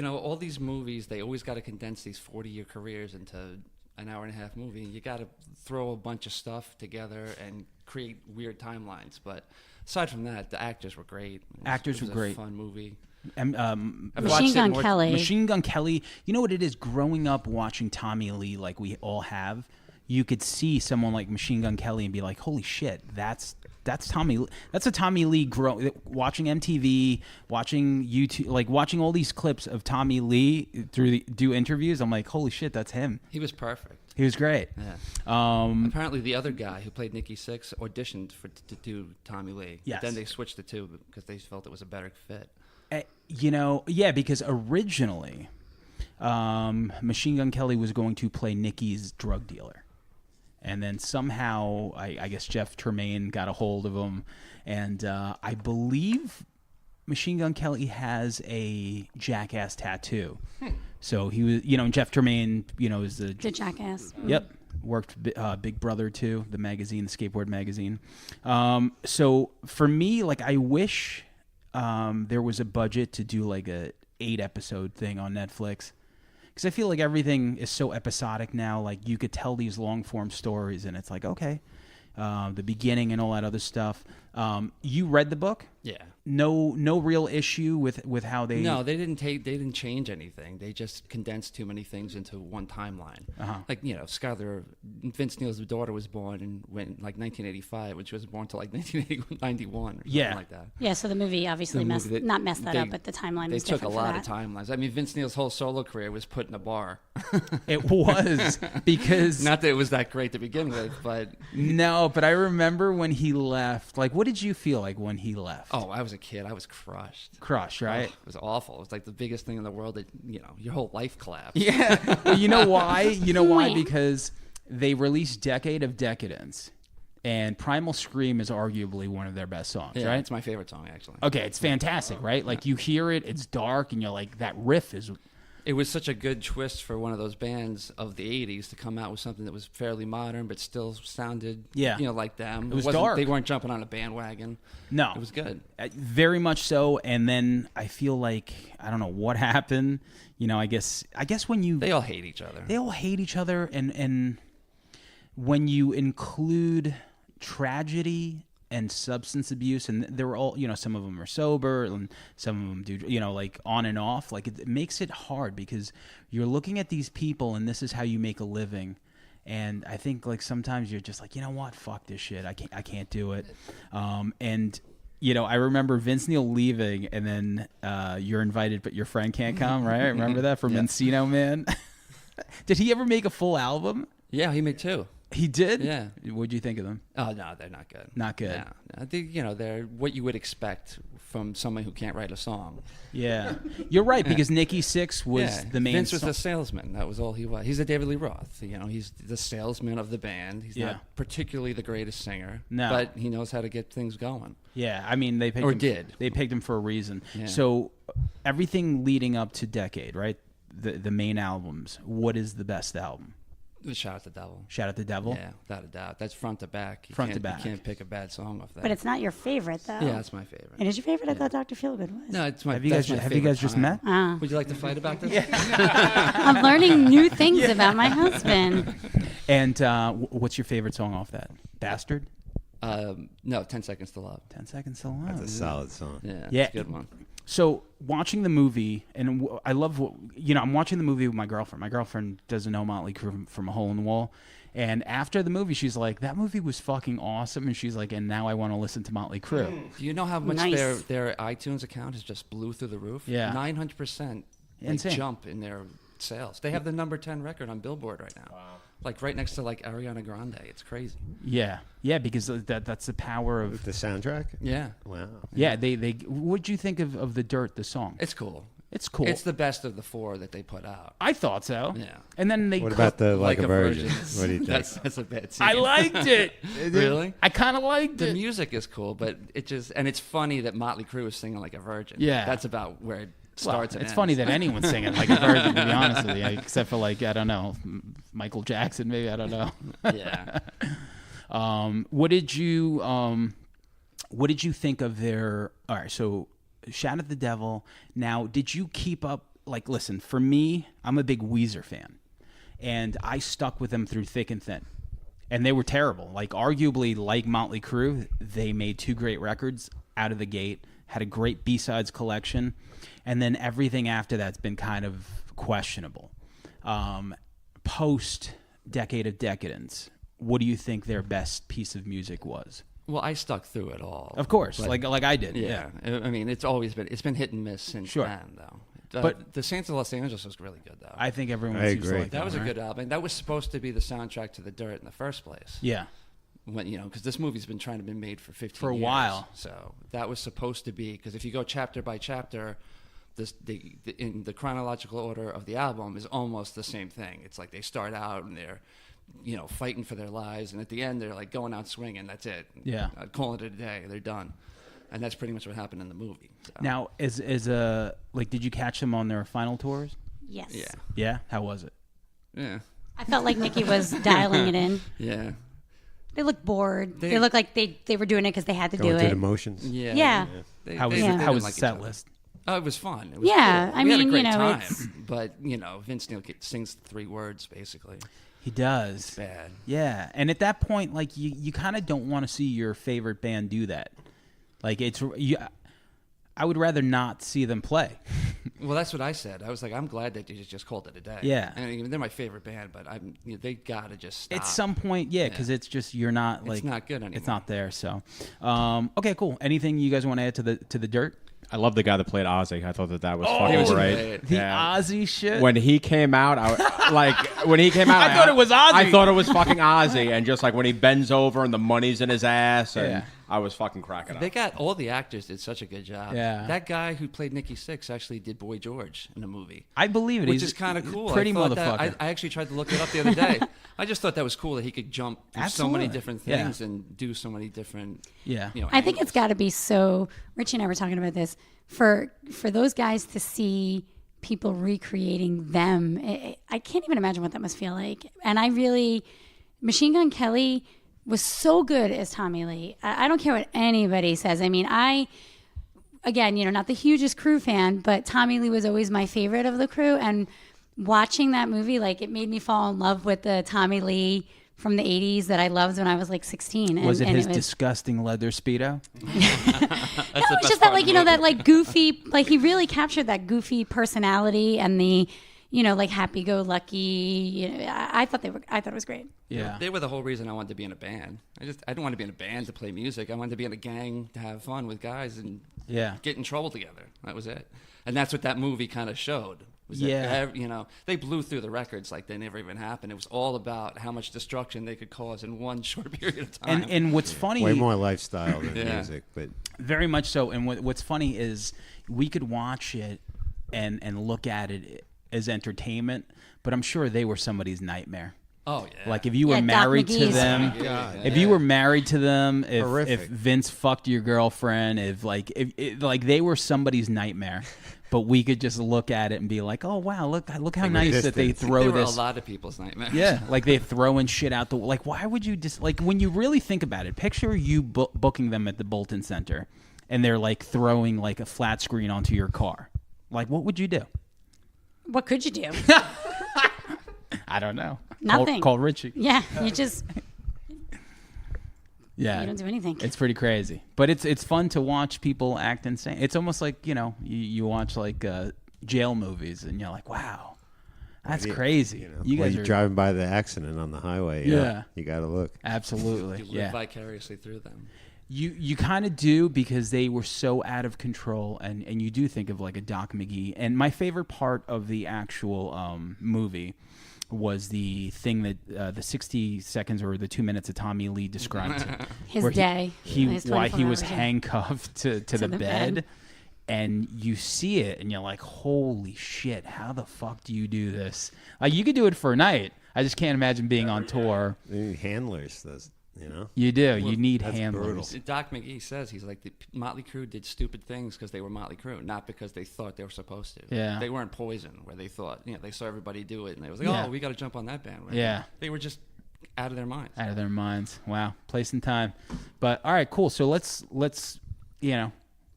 All these movies, they always got to condense these 40-year careers into an hour and a half movie. You got to throw a bunch of stuff together and create weird timelines. But aside from that, the actors were great. It was were great. A fun movie. Machine Gun Kelly. Machine Gun Kelly. You know what it is? Growing up watching Tommy Lee, like we all have, you could see someone like Machine Gun Kelly and be like, "Holy shit, that's Tommy. That's a Tommy Lee." Watching MTV, watching YouTube, like watching all these clips of Tommy Lee do interviews. I'm like, "Holy shit, that's him." He was perfect. He was great. Yeah. Apparently, the other guy who played Nikki Sixx auditioned to do Tommy Lee. Yes. Then they switched the two because they felt it was a better fit. Yeah, because originally, Machine Gun Kelly was going to play Nikki's drug dealer. And then somehow, I guess Jeff Tremaine got a hold of him. And I believe Machine Gun Kelly has a Jackass tattoo. So he was, Jeff Tremaine, is the Jackass. Yep. Worked Big Brother too, the magazine, the skateboard magazine. So for me, like, I wish there was a budget to do like a 8-episode thing on Netflix. Because I feel like everything is so episodic now. Like, you could tell these long-form stories, and it's like, okay, the beginning and all that other stuff. You read the book? Yeah. No real issue with how they... No, they didn't change anything. They just condensed too many things into one timeline. Like, Skyler, Vince Neil's daughter was born in 1985, when she was born till like 1991 or something like that. Yeah, so the movie obviously messed that up, but the timeline was They took a different lot for of that. timelines. I mean, Vince Neil's whole solo career was put in a bar. It was, because... Not that it was that great to begin with, but... No, but I remember when he left, like, what what did you feel like when he left? Oh, I was a kid. I was crushed. Crushed, right? Oh, it was awful. It was like the biggest thing in the world that, your whole life collapsed. Yeah. Well, you know why? You know why? Because they released Decade of Decadence, and Primal Scream is arguably one of their best songs, Yeah, right? it's my favorite song, actually. Okay, it's fantastic, right? Like, you hear it, it's dark, and you're like, that riff is... It was such a good twist for one of those bands of the 80s to come out with something that was fairly modern but still sounded, like them. It was dark. They weren't jumping on a bandwagon. No. It was good. Very much so, and then I feel like, I don't know what happened. I guess when you... They all hate each other. They all hate each other, and when you include tragedy and substance abuse, and they're all, some of them are sober and some of them do, like on and off, like it makes it hard because you're looking at these people and this is how you make a living. And I think like sometimes you're just like, you know what, fuck this shit. I can't do it. And I remember Vince Neil leaving, and then you're invited, but your friend can't come, right? Remember that from Encino Man? Did he ever make a full album? Yeah, he made 2. He did? Yeah. What'd you think of them? Oh, no, they're not good. Not good. No. I think, they're what you would expect from someone who can't write a song. Yeah. You're right, because Nikki Sixx was the main Vince was the salesman. That was all he was. He's a David Lee Roth. He's the salesman of the band. He's not particularly the greatest singer. No. But he knows how to get things going. Yeah, I mean, they picked him. They picked him for a reason. Yeah. So everything leading up to Decade, right? The main albums, what is the best album? Shout At the Devil. Shout At the Devil? Yeah, without a doubt. That's front to back. You back. You can't pick a bad song off that. But it's not your favorite, though. Yeah, it's my favorite. It is your favorite? I thought Dr. Feelgood was. No, it's my Have you guys just met? Would you like to fight about this? Yeah. I'm learning new things about my husband. And what's your favorite song off that? Bastard? No, 10 Seconds to Love. 10 Seconds to Love. That's a solid song. Yeah, it's a good one. So watching the movie, and I love I'm watching the movie with my girlfriend. My girlfriend doesn't know Motley Crue from a hole in the wall. And after the movie, she's like, that movie was fucking awesome. And she's like, and now I want to listen to Motley Crue. Do you know how much their iTunes account has just blew through the roof? Yeah. 900% jump in their sales. They have the number 10 record on Billboard right now. Wow. Like right next to like Ariana Grande. It's crazy. Yeah. Yeah, because that's the power of... The soundtrack? Yeah. Wow. Yeah, they what'd you think of The Dirt, the song? It's cool. It's cool. It's the best of the 4 that they put out. I thought so. Yeah. And then they... What about the Like a Virgin? What do you think? That's a bad scene. I liked it. Really? I kind of liked it. The music is cool, but it just... And it's funny that Motley Crue is singing Like a Virgin. Yeah. That's about where it starts and it's ends. funny that anyone's singing Like a Virgin, to be honest with you, except for like, I don't know, Michael Jackson, maybe, I don't know. Yeah. What did you think of their... All right, so Shout at the Devil. Now, did you keep up... Like, listen, for me, I'm a big Weezer fan, and I stuck with them through thick and thin, and they were terrible. Like, arguably, like Motley Crue, they made 2 great records out of the gate, had a great B-sides collection, and then everything after that's been kind of questionable. Post Decade of Decadence, what do you think their best piece of music was? Well, I stuck through it all. Of course, like I did. Yeah. I mean, it's been hit and miss since then, though. But the Saints of Los Angeles was really good, though. I think everyone I seems to agree. like that was right? a good album. That was supposed to be the soundtrack to The Dirt in the first place. Yeah. When because this movie's been trying to be made for 15 for a years. while. So that was supposed to be, because if you go chapter by chapter, in the chronological order of the album is almost the same thing. It's like they start out and they're fighting for their lives, and at the end they're like going out swinging. That's it. Yeah. Calling it a day. They're done. And that's pretty much what happened in the movie. So. Now, did you catch them on their final tours? Yes. Yeah. Yeah? How was it? Yeah. I felt like Nikki was dialing it in. Yeah. They looked bored. They looked like they were doing it because they had to Going do through it. the motions. Yeah. Yeah. How was the set list? Oh, it was fun. It was Yeah, cool. I We had a mean, great it's... time. But, Vince Neil sings 3 words, basically. He does. It's bad. Yeah, and at that point, like, you kind of don't want to see your favorite band do that. Like, I would rather not see them play. Well, that's what I said. I was like, I'm glad that you just called it a day. Yeah. I mean, they're my favorite band, but they got to just stop. At some point, because it's just, you're not, like... It's not good anymore. It's not there, so... okay, cool. Anything you guys want to add to the Dirt? I love the guy that played Ozzy. I thought that was fucking great. The Ozzy shit? When he came out, I thought it was Ozzy. I thought it was fucking Ozzy. And just like when he bends over and the money's in his ass. And I was fucking cracking up. They got all the actors did such a good job. Yeah. That guy who played Nicky Six actually did Boy George in the movie. I believe it. Which He's is kind of cool. Pretty I thought motherfucker. I actually tried to look it up the other day. I just thought that was cool that he could jump through so many Absolutely. different Yeah. things and do so many different. Yeah. I think it's angles. got to be so. Richie and I were talking about this for those guys to see people recreating them. I can't even imagine what that must feel like. And Machine Gun Kelly was so good as Tommy Lee. I don't care what anybody says. I mean, again, not the hugest Crew fan, but Tommy Lee was always my favorite of the Crew. And watching that movie, like, it made me fall in love with the Tommy Lee from the 80s that I loved when I was like 16. Was it his disgusting leather Speedo? It's just that, like, that, like, goofy, like, he really captured that goofy personality and the, like, happy-go-lucky. I thought it was great. Yeah. They were the whole reason I wanted to be in a band. I didn't want to be in a band to play music. I wanted to be in a gang to have fun with guys and get in trouble together. That was it. And that's what that movie kind of showed. They blew through the records like they never even happened. It was all about how much destruction they could cause in one short period of time. And what's funny, way more lifestyle than music, but very much so. And what's funny is we could watch it and look at it as entertainment, but I'm sure they were somebody's nightmare. Oh yeah. Like if you were married to them, if you were married to them, if Vince fucked your girlfriend, if they were somebody's nightmare. But we could just look at it and be like, "Oh wow, look how nice that they throw they were this." a lot of people's nightmares. Yeah, like they throwing shit out the like. Why would you just like when you really think about it? Picture you booking them at the Bolton Center, and they're like throwing like a flat screen onto your car. Like, what would you do? What could you do? I don't know. Nothing. Call Ritchie. Yeah, you just. Yeah, you don't do anything. It's pretty crazy, but it's fun to watch people act insane. It's almost like you watch like jail movies, and you're like, wow, that's crazy. You guys are driving by the accident on the highway. You got to look. Absolutely. You live vicariously through them. You kind of do because they were so out of control, and you do think of like a Doc McGee. And my favorite part of the actual movie was the thing that the 60 seconds or the 2 minutes that Tommy Lee described. His day. Why he was handcuffed to the bed. And you see it, and you're like, holy shit, how the fuck do you do this? Like, you could do it for a night. I just can't imagine being on tour. They need handlers, You do. You need handlers. Brutal. Doc McGee says he's like the Motley Crue did stupid things because they were Motley Crue, not because they thought they were supposed to. Yeah. They weren't Poison, where they thought they saw everybody do it, and they was like, oh, we got to jump on that bandwagon. Yeah. They were just out of their minds. Out of their minds. Wow. Place and time. But all right, cool. So let's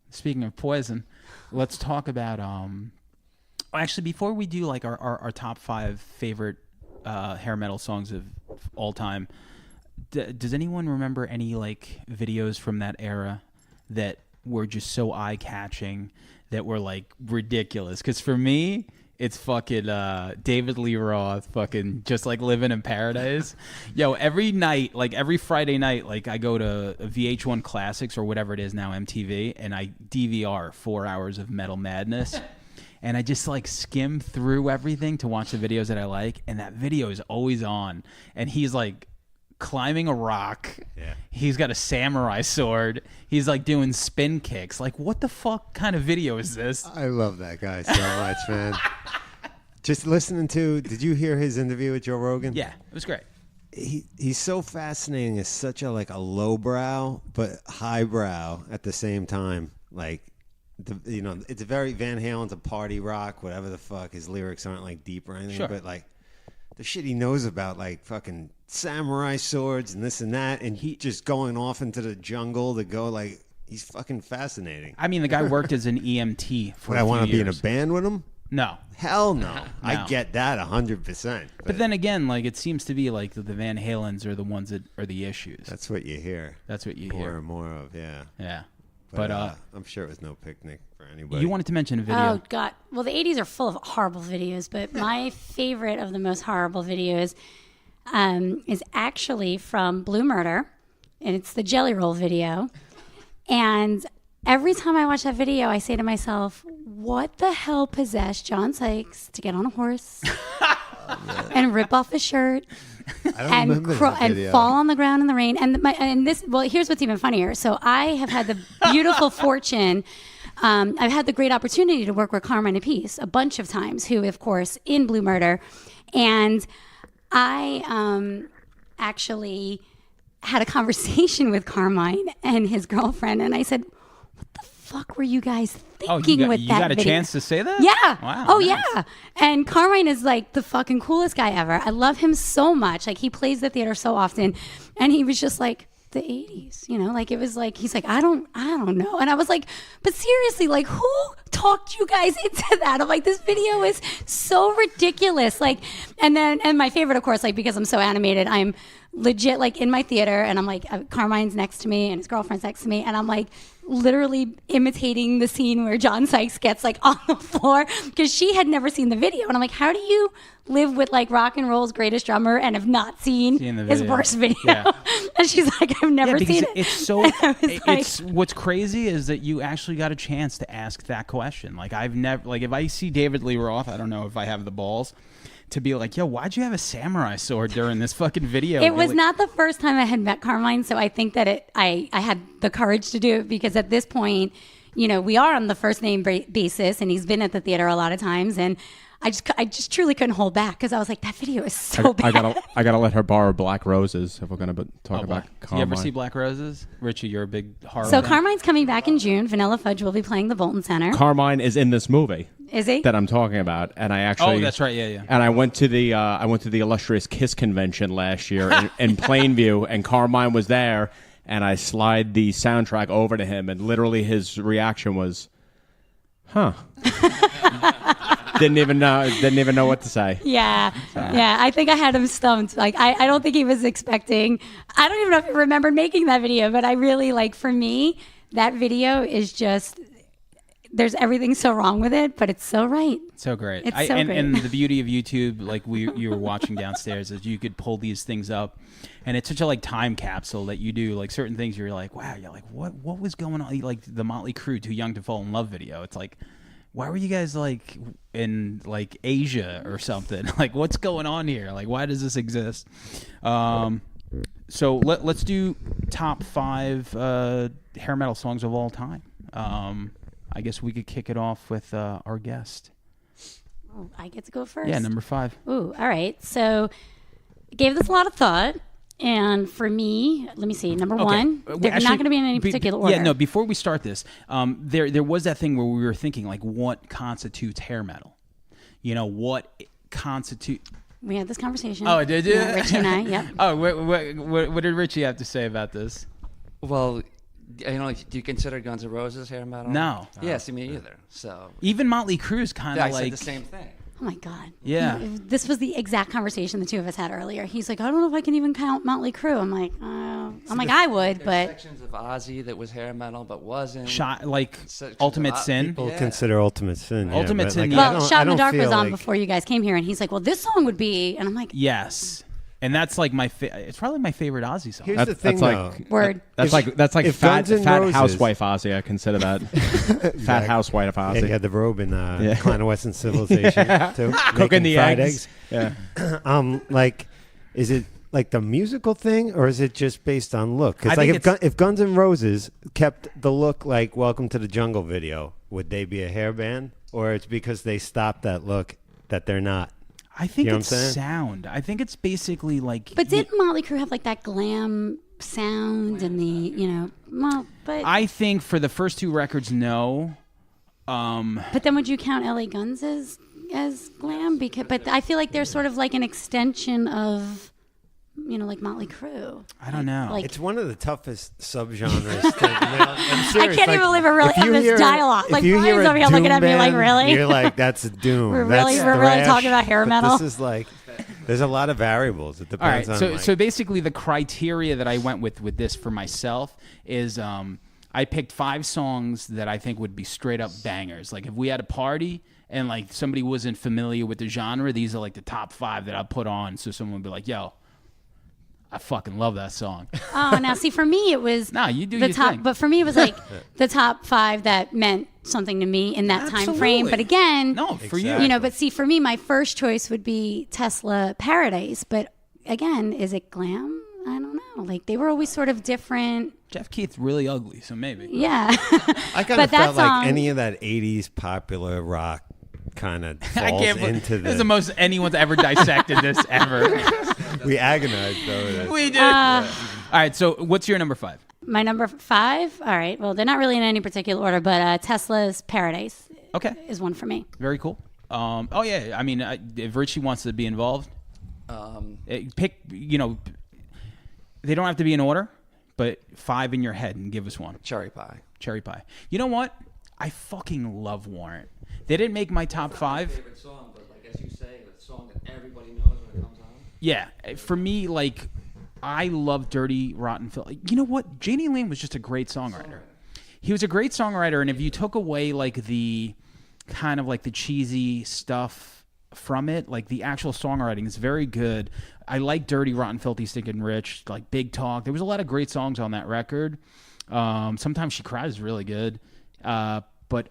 speaking of Poison, let's talk about actually before we do like our top 5 favorite hair metal songs of all time. Does anyone remember any like videos from that era that were just so eye-catching that were like ridiculous? Because for me, it's fucking David Lee Roth, fucking Just Like Living in Paradise. Yo, every night, like every Friday night, like I go to VH1 Classics or whatever it is now, MTV, and I DVR 4 hours of Metal Madness. And I just like skim through everything to watch the videos that I like, and that video is always on. And he's like climbing a rock. Yeah. He's got a samurai sword. He's like doing spin kicks. Like, what the fuck kind of video is this? I love that guy so much, man. Just listening to, did you hear his interview with Joe Rogan? Yeah, it was great. He's so fascinating. It's such a like a lowbrow but highbrow at the same time. Like, it's a very Van Halen's a party rock, whatever the fuck. His lyrics aren't like deep or anything, Sure. but like the shit he knows about, like fucking samurai swords and this and that, and he just going off into the jungle to go, like, he's fucking fascinating. I mean, the guy worked as an EMT for Would a I few want to be in a years. band with him? No. Hell no. No. I get that 100%. But then again, like, it seems to be like the Van Halens are the ones that are the issues. That's what you hear. That's what you More hear. and more of, yeah. Yeah. But I'm sure it was no picnic for anybody. You wanted to mention a video. Oh, God. Well, the 80s are full of horrible videos, but my favorite of the most horrible videos is actually from Blue Murder, and it's the Jelly Roll video. And every time I watch that video, I say to myself, what the hell possessed John Sykes to get on a horse and rip off his shirt and fall on the ground in the rain. Here's what's even funnier. So I have had the beautiful fortune. I've had the great opportunity to work with Carmine Appice a bunch of times, who, of course, in Blue Murder. And I actually had a conversation with Carmine and his girlfriend. And I said, what the fuck were you guys thinking with that video? You got a chance to say that? Yeah. Wow. Oh, nice. yeah. And Carmine is like the fucking coolest guy ever. I love him so much. Like, he plays the theater so often. And he was just like, the 80s, like it was like, he's like, I don't know. And I was like, but seriously, like, who talked you guys into that? I'm like, this video is so ridiculous. Like, and my favorite, of course, like, because I'm so animated, I'm legit like in my theater, and I'm like, Carmine's next to me and his girlfriend's next to me, and I'm like literally imitating the scene where John Sykes gets like on the floor, because she had never seen the video. And I'm like, how do you live with like rock and roll's greatest drummer and have not seen his worst video? Yeah. And she's like, I've never seen it. It's so it's what's crazy is that you actually got a chance to ask that question. Like, I've never, like, if I see David Lee Roth, I don't know if I have the balls to be like, yo, why'd you have a samurai sword during this fucking video? It was not the first time I had met Carmine, so I think that I had the courage to do it, because at this point, we are on the first name basis, and he's been at the theater a lot of times, and I just truly couldn't hold back, because I was like, that video is so bad. I gotta let her borrow Black Roses if we're gonna talk about Carmine. You ever see Black Roses? Ritchie, you're a big horror So fan. Carmine's coming back in June. Vanilla Fudge will be playing the Bolton Center. Carmine is in this movie. Is he? That I'm talking about, and I actually. Oh, that's right. Yeah. And I went to the illustrious Kiss convention last year in Plainview, and Carmine was there, and I slide the soundtrack over to him, and literally his reaction was, "Huh." Didn't even know what to say. Yeah. Yeah. I think I had him stumped. Like, I don't think he was expecting. I don't even know if he remembered making that video, but I really, like, for me, that video is just, there's everything so wrong with it, but it's so right. So great. It's so great. And the beauty of YouTube, like you were watching downstairs, is you could pull these things up, and it's such a like time capsule that you do like certain things. You're like, wow, you're like, what was going on? Like the Motley Crue "Too Young to Fall in Love" video. It's like, why were you guys like in like Asia or something? Like, what's going on here? Like, why does this exist? So let's do top 5 hair metal songs of all time. I guess we could kick it off with our guest. Oh, I get to go first? Yeah, number 5. Ooh, all right. So I gave this a lot of thought. And for me, let me see. Number 1, they're not going to be in any particular order. Yeah, no, before we start this, there was that thing where we were thinking, like, what constitutes hair metal? What constitutes... We had this conversation. Oh, did you? Yeah, Ritchie and I, yep. Oh, what did Ritchie have to say about this? Well... do you consider Guns N' Roses hair metal? No. Yeah, see, me either. So even Motley Crue's kind of I like said the same thing. Oh my God. Yeah. This was the exact conversation the two of us had earlier. He's like, I don't know if I can even count Motley Crue. I'm like, I would, but sections of Ozzy that was hair metal but wasn't. Ultimate Sin. People consider Ultimate Sin. Ultimate Sin. Well, Shot in the Dark was on before you guys came here, and he's like, well, this song would be, and I'm like, yes. And that's like it's probably my favorite Ozzy song. Here's the thing, though. Word. That's like fat Roses, housewife Ozzy. I consider that fat housewife Ozzy. Yeah, he had the robe in Clandestine Civilization too, cooking the fried eggs. Yeah. Is it like the musical thing, or is it just based on look? Because like if Guns N' Roses kept the look like Welcome to the Jungle video, would they be a hair band, or it's because they stopped that look that they're not? I think it's sound. I think it's basically like... But didn't Motley Crue have like that glam sound and the, but... I think for the first 2 records, no. But then would you count LA Guns as glam? But I feel like they're sort of like an extension of... like Motley Crue. I don't know. Like, it's one of the toughest subgenres. I'm serious. I can't even believe we're really having this dialogue. Like, Brian's over here looking at me like, really? You're like, that's a doom. We're really talking about hair metal. This is like, there's a lot of variables. It depends on. So basically, the criteria that I went with this for myself is I picked 5 songs that I think would be straight up bangers. Like if we had a party and like somebody wasn't familiar with the genre, these are like the top 5 that I'll put on. So someone would be like, yo, I fucking love that song. Oh, now see, for me, it was You do the your top, thing. but for me, it was like the top 5 that meant something to me in that time frame. Absolutely. But again, No, for you. you know, but see, for me, my first choice would be Tesla Paradise. But again, is it Glam? I don't know. Like, they were always sort of different. Jeff Keith's really ugly, so maybe. Yeah. I kind But of that felt like song- any of that 80s popular rock kind of I falls can't. into This is the the... most anyone's ever dissected this ever. We agonized over this. We did. All right. So, what's your number 5? My number 5. All right. Well, they're not really in any particular order, but Tesla's Paradise Okay. is one for me. Very cool. Oh yeah. I mean, if Ritchie wants to be involved, pick. You know, they don't have to be in order, but 5 in your head and give us one. Cherry Pie. Cherry Pie. You know what? I fucking love Warrant. They didn't make my top 5. Favorite song, but like as you say, the song that everybody knows when it comes on. Yeah, for me, like, I love Dirty Rotten Phil. You know what? Janie Lane was just a great songwriter. He was a great songwriter, and if you took away like the kind of like the cheesy stuff from it, like the actual songwriting is very good. I like Dirty Rotten Filthy Stinking Rich, like Big Talk. There was a lot of great songs on that record. Sometimes She Cries is really good, but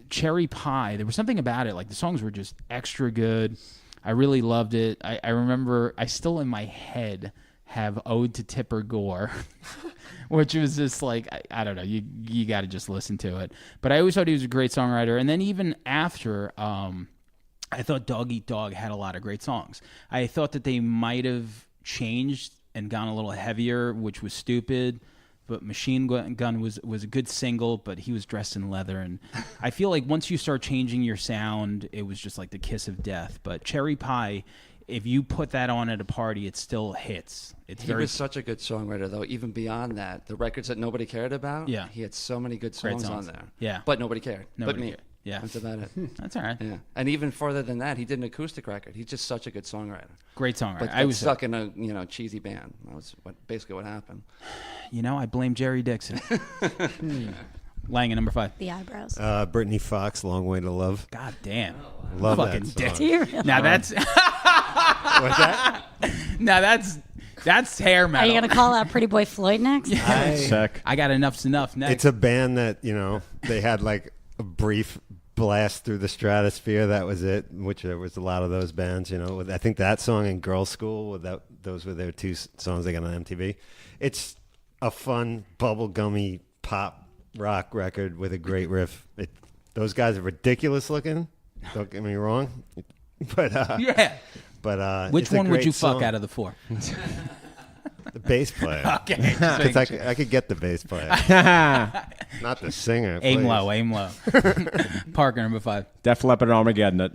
Cherry Pie, there was something about it. Like the songs were just extra good. I really loved it. I remember, I still in my head have Ode to Tipper Gore, which was just like, I don't know, you got to just listen to it. But I always thought he was a great songwriter. And then even after, I thought Dog Eat Dog had a lot of great songs. I thought that they might have changed and gone a little heavier, which was stupid. But Machine Gun was a good single, but he was dressed in leather. And I feel like once you start changing your sound, it was just like the kiss of death. But Cherry Pie, if you put that on at a party, it still hits. He was such a good songwriter, though. Even beyond that, the records that nobody cared about, Yeah. he had so many good songs on there. Yeah. But nobody cared. Nobody but me. cared. Yeah. That's about it. That's all right. Yeah. And even further than that, he did an acoustic record. He's just such a good songwriter. Great songwriter. But I was stuck in a cheesy band. That was basically what happened. I blame Jerry Dixon. Langan, number 5. The Eyebrows. Brittany Fox, Long Way to Love. God damn. Love Fucking that dick. song. Do you really? Now that's What's that? now that's hair metal. Are you going to call out Pretty Boy Floyd next? Sick. I got enough's enough next. It's a band that, they had like a brief blast through the stratosphere. That was it, which there was a lot of those bands, I think that song and Girl School, those were their 2 songs they got on MTV. It's a fun, bubblegummy pop rock record with a great riff. Those guys are ridiculous looking. Don't get me wrong. But yeah. But Which it's a one would great you fuck song. out of the 4? The bass player. Okay. Because I could get the bass player, not the singer. Aim please. low, aim low. Parker, number 5. Def Leppard and Armageddon it.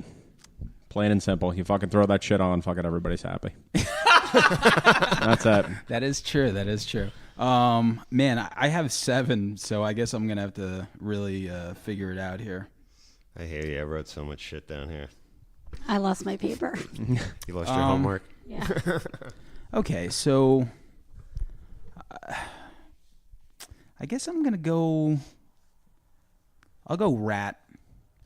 Plain and simple. You fucking throw that shit on, fucking everybody's happy. That's it. That is true. That is true. Man, I have 7, so I guess I'm gonna have to really figure it out here. I hear you. I wrote so much shit down here. I lost my paper. You lost your homework. Yeah. Okay, so I guess I'm gonna go. I'll go Rat.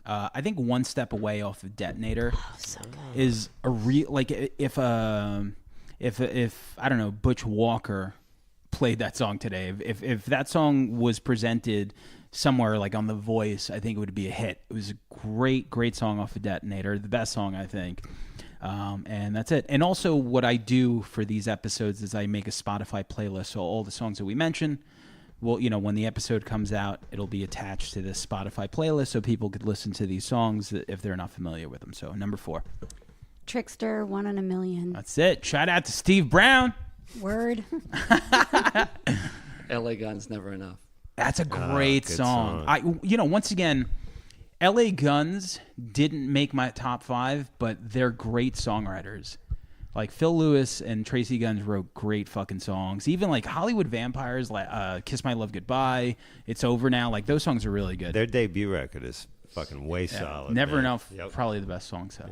I think One Step Away off of Detonator So good. is a real like if I don't know, Butch Walker played that song today. If that song was presented somewhere like on The Voice, I think it would be a hit. It was a great song off of Detonator, the best song I think. And that's it. And also what I do for these episodes is I make a Spotify playlist. So all the songs that we mention, well, when the episode comes out, it'll be attached to this Spotify playlist so people could listen to these songs if they're not familiar with them. So number 4. Trickster, 1 in a Million. That's it. Shout out to Steve Brown. Word. LA Guns, Never Enough. That's a great good song. song. Once again, LA Guns didn't make my top 5, but they're great songwriters. Like Phil Lewis and Tracy Guns wrote great fucking songs. Even like Hollywood Vampires, like Kiss My Love Goodbye, It's Over Now. Like those songs are really good. Their debut record is fucking way solid. Never man. Enough, Yep. probably the best song. So,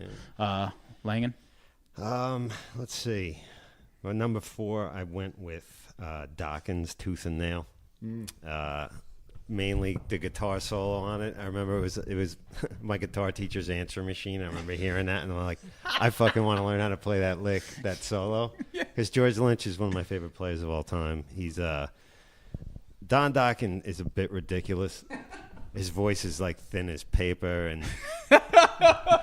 Langan. Let's see. Well, number 4, I went with Dawkins, Tooth and Nail. mainly the guitar solo on it. I remember it was my guitar teacher's answer machine. I remember hearing that, and I'm like, I fucking want to learn how to play that lick, that solo. Because George Lynch is one of my favorite players of all time. He's Don Dokken is a bit ridiculous. His voice is like thin as paper, and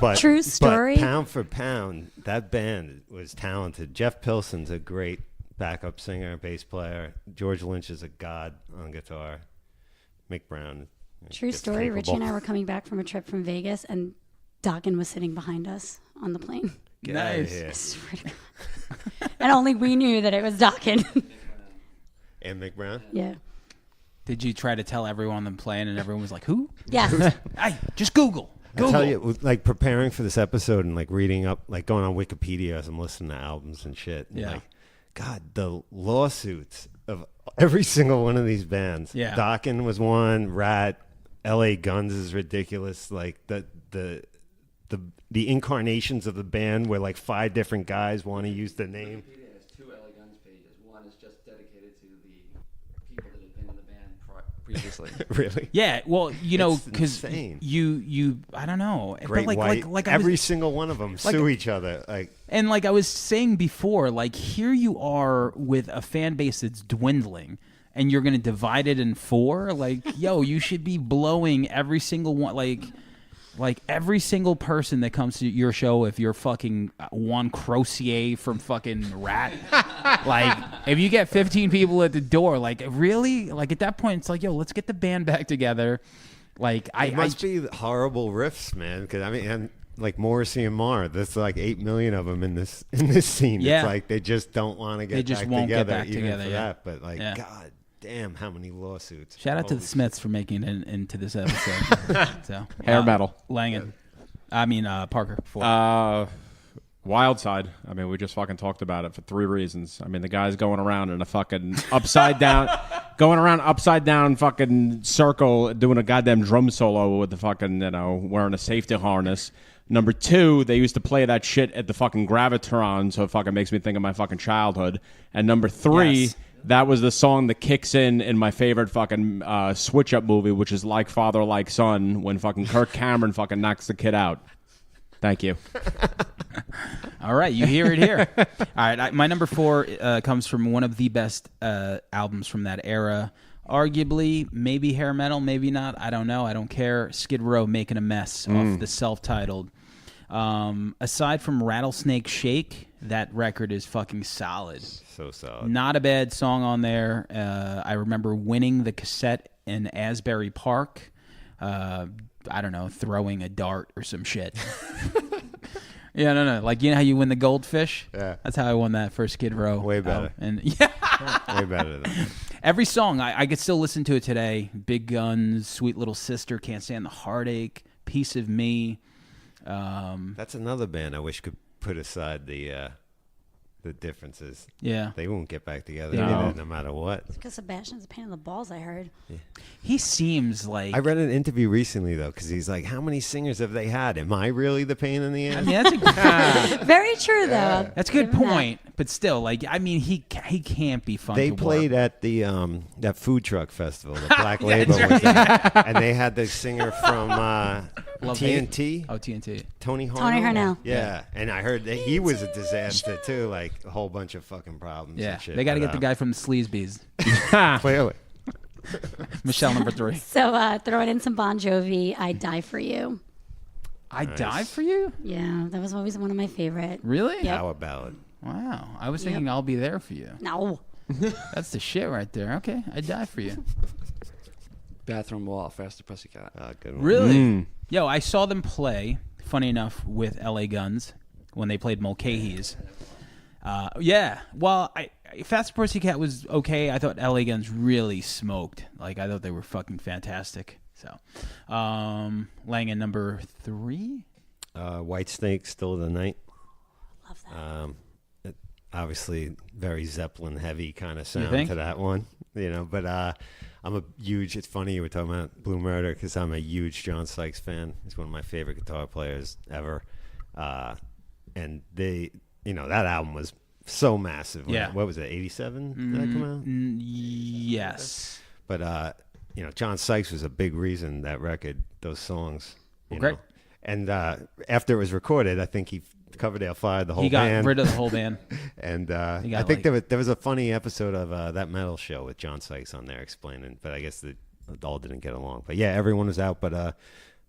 but True story. But pound for pound, that band was talented. Jeff Pilson's a great backup singer and bass player. George Lynch is a god on guitar. Mick Brown. True story. Ritchie and I were coming back from a trip from Vegas, and Dokken was sitting behind us on the plane. Get out of Nice. here. I swear to God. And only we knew that it was Dokken. And Mick Brown? Yeah. Did you try to tell everyone on the plane, and everyone was like, "Who?" Yes. Hey, just Google. I tell you, like preparing for this episode and like reading up, like going on Wikipedia as I'm listening to albums and shit. And Yeah. like, God, the lawsuits of every single one of these bands. Yeah. Dokken was one. Rat, L.A. Guns is ridiculous. Like the incarnations of the band where like 5 different guys want to use the name. Wikipedia has 2 LA Guns pages. One is just dedicated to the people that have been in the band previously. Really? Yeah, well, you know, It's because insane. you, I don't know, Great but White. like Every single one of them like- sue each other. Like, and like I was saying before, like here you are with a fan base that's dwindling, and you're gonna divide it in 4. Like, yo, you should be blowing every single one, like every single person that comes to your show. If you're fucking Juan Crocier from fucking Rat, like if you get 15 people at the door, like really, like at that point, it's like, yo, let's get the band back together. Like it must be horrible riffs, man. Because I mean, and like Morrissey and Marr, there's like 8 million of them in this scene. Yeah. It's like they just don't want to get They just back won't get together, back even together, for yeah. that. But like, Yeah. God damn, how many lawsuits! Shout out to Holy the Smiths for making it into this episode. So Hair metal. Langan. I mean Parker. 4. Wild Side. I mean, we just fucking talked about it for 3 reasons. I mean, the guy's going around in a fucking upside down, fucking circle, doing a goddamn drum solo with the fucking, wearing a safety harness. Number 2, they used to play that shit at the fucking Gravitron, so it fucking makes me think of my fucking childhood. And number 3, Yes. that was the song that kicks in my favorite fucking switch up movie, which is Like Father, Like Son, when fucking Kirk Cameron fucking knocks the kid out. Thank you. All right, you hear it here. All right, my number 4 comes from one of the best albums from that era. Arguably, maybe hair metal, maybe not. I don't know. I don't care. Skid Row, Making a Mess off the self-titled. Aside from Rattlesnake Shake, that record is fucking solid. So solid. Not a bad song on there. I remember winning the cassette in Asbury Park. I don't know, throwing a dart or some shit. Yeah, no. Like, you know how you win the goldfish? Yeah. That's how I won that for Skid Row. Way better. And yeah, Way better than that. every song, I could still listen to it today. Big Guns, Sweet Little Sister, Can't Stand the Heartache, Piece of Me. That's another band I wish could put aside the differences. Yeah. They won't get back together No. either, no matter what. Because Sebastian's a pain in the balls, I heard. He seems like... I read an interview recently, though, because he's like, how many singers have they had? Am I really the pain in the I ass? mean, that's a, Very true, though. that's a good Give him that. point. But still, like, I mean, he can't be fun They to played work. at the that food truck festival. The Black Label was there, and they had the singer from Love TNT, Oh, TNT. Tony Harnell. Tony Harnell. Yeah, and I heard that he was a disaster too, like a whole bunch of fucking problems. Yeah, and shit. they got to But, get the guy from the Sleazebees. Clearly, Michelle, number 3. So throwing in some Bon Jovi, I Die For You. I died for you? Yeah, that was always one of my favorite. Really? Yep. power ballad. Wow. I was thinking I'll be there for you. No. That's the shit right there. Okay, I die for you. Bathroom Wall, Faster Pussycat. Good one. Really? Yo, I saw them play, funny enough, with LA Guns when they played Mulcahy's. Yeah. Well, Fast Pussycat was okay. I thought LA Guns really smoked. Like, I thought they were fucking fantastic. So, Langan, number 3? White Snake, Still of the Night. Love that. Obviously, very Zeppelin heavy kind of sound think? to that one, But I'm a huge. It's funny you were talking about Blue Murder because I'm a huge John Sykes fan. He's one of my favorite guitar players ever. And they, that album was so massive. Yeah. What was it? 87? Did that come out? Yes. But John Sykes was a big reason that record, those songs. Great. And after it was recorded, I think Coverdale fired the whole He got band. rid of the whole band. And I think there was a funny episode of That Metal Show with John Sykes on there explaining, but I guess it all didn't get along. But yeah, everyone was out, but I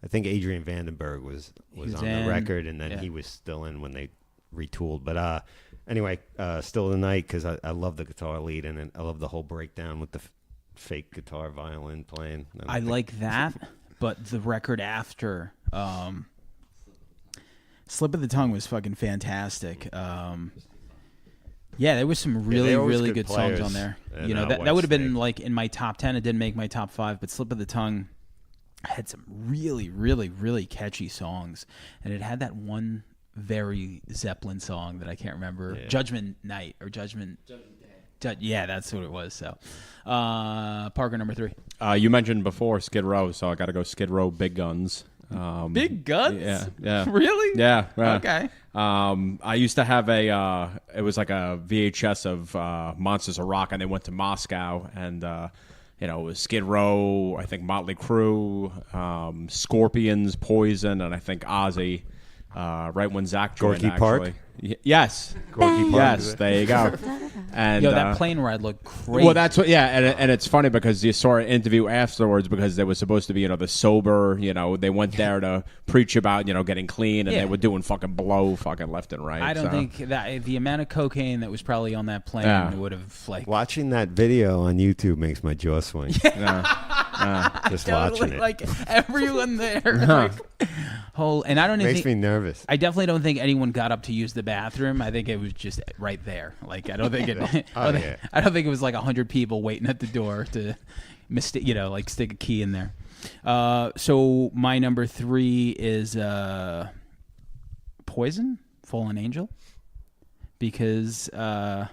think Adrian Vandenberg was on the record, and then he was still in when they retooled. But anyway, Still the Night, because I love the guitar lead, and I love the whole breakdown with the fake guitar violin playing. I like that, but the record after Slip of the Tongue was fucking fantastic. Yeah, there was some really good songs on there. That would have been like in my top 10. It didn't make my top 5, but Slip of the Tongue had some really catchy songs, and it had that one very Zeppelin song that I can't remember, Judgment Night or Judgment Day. Yeah, that's what it was. So, Parker, number 3. You mentioned before Skid Row, so I got to go Skid Row, Big Guns. Big Guns? Yeah. Really? Yeah. Okay. I used to have it was like a VHS of Monsters of Rock, and they went to Moscow, and it was Skid Row, I think Motley Crue, Scorpions, Poison, and I think Ozzy. Right when Zach joined, Gorky Park? Yes. Gorky Park. Yes, there you go. And that plane ride looked crazy. Well, that's what. Yeah, and it's funny because you saw an interview afterwards because there was supposed to be the sober. They went there to preach about getting clean, and they were doing fucking blow fucking left and right. I don't think that the amount of cocaine that was probably on that plane would have watching that video on YouTube makes my jaw swing. Just watching it, like everyone there. And I don't even makes me nervous. I definitely don't think anyone got up to use the bathroom. I think it was just right there. Like I don't think it. I don't think it was like 100 people waiting at the door to stick a key in there. So my number 3 is Poison, Fallen Angel, because I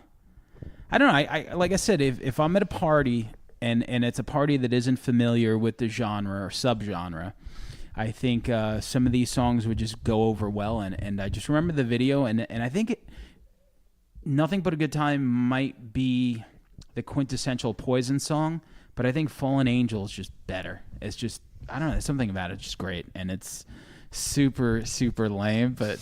don't know. I like I said, if I'm at a party and it's a party that isn't familiar with the genre or subgenre, I think some of these songs would just go over well. And I just remember the video, and I think Nothing But a Good Time might be the quintessential Poison song, but I think Fallen Angel is just better. It's just, I don't know, there's something about it just great, and it's super lame, but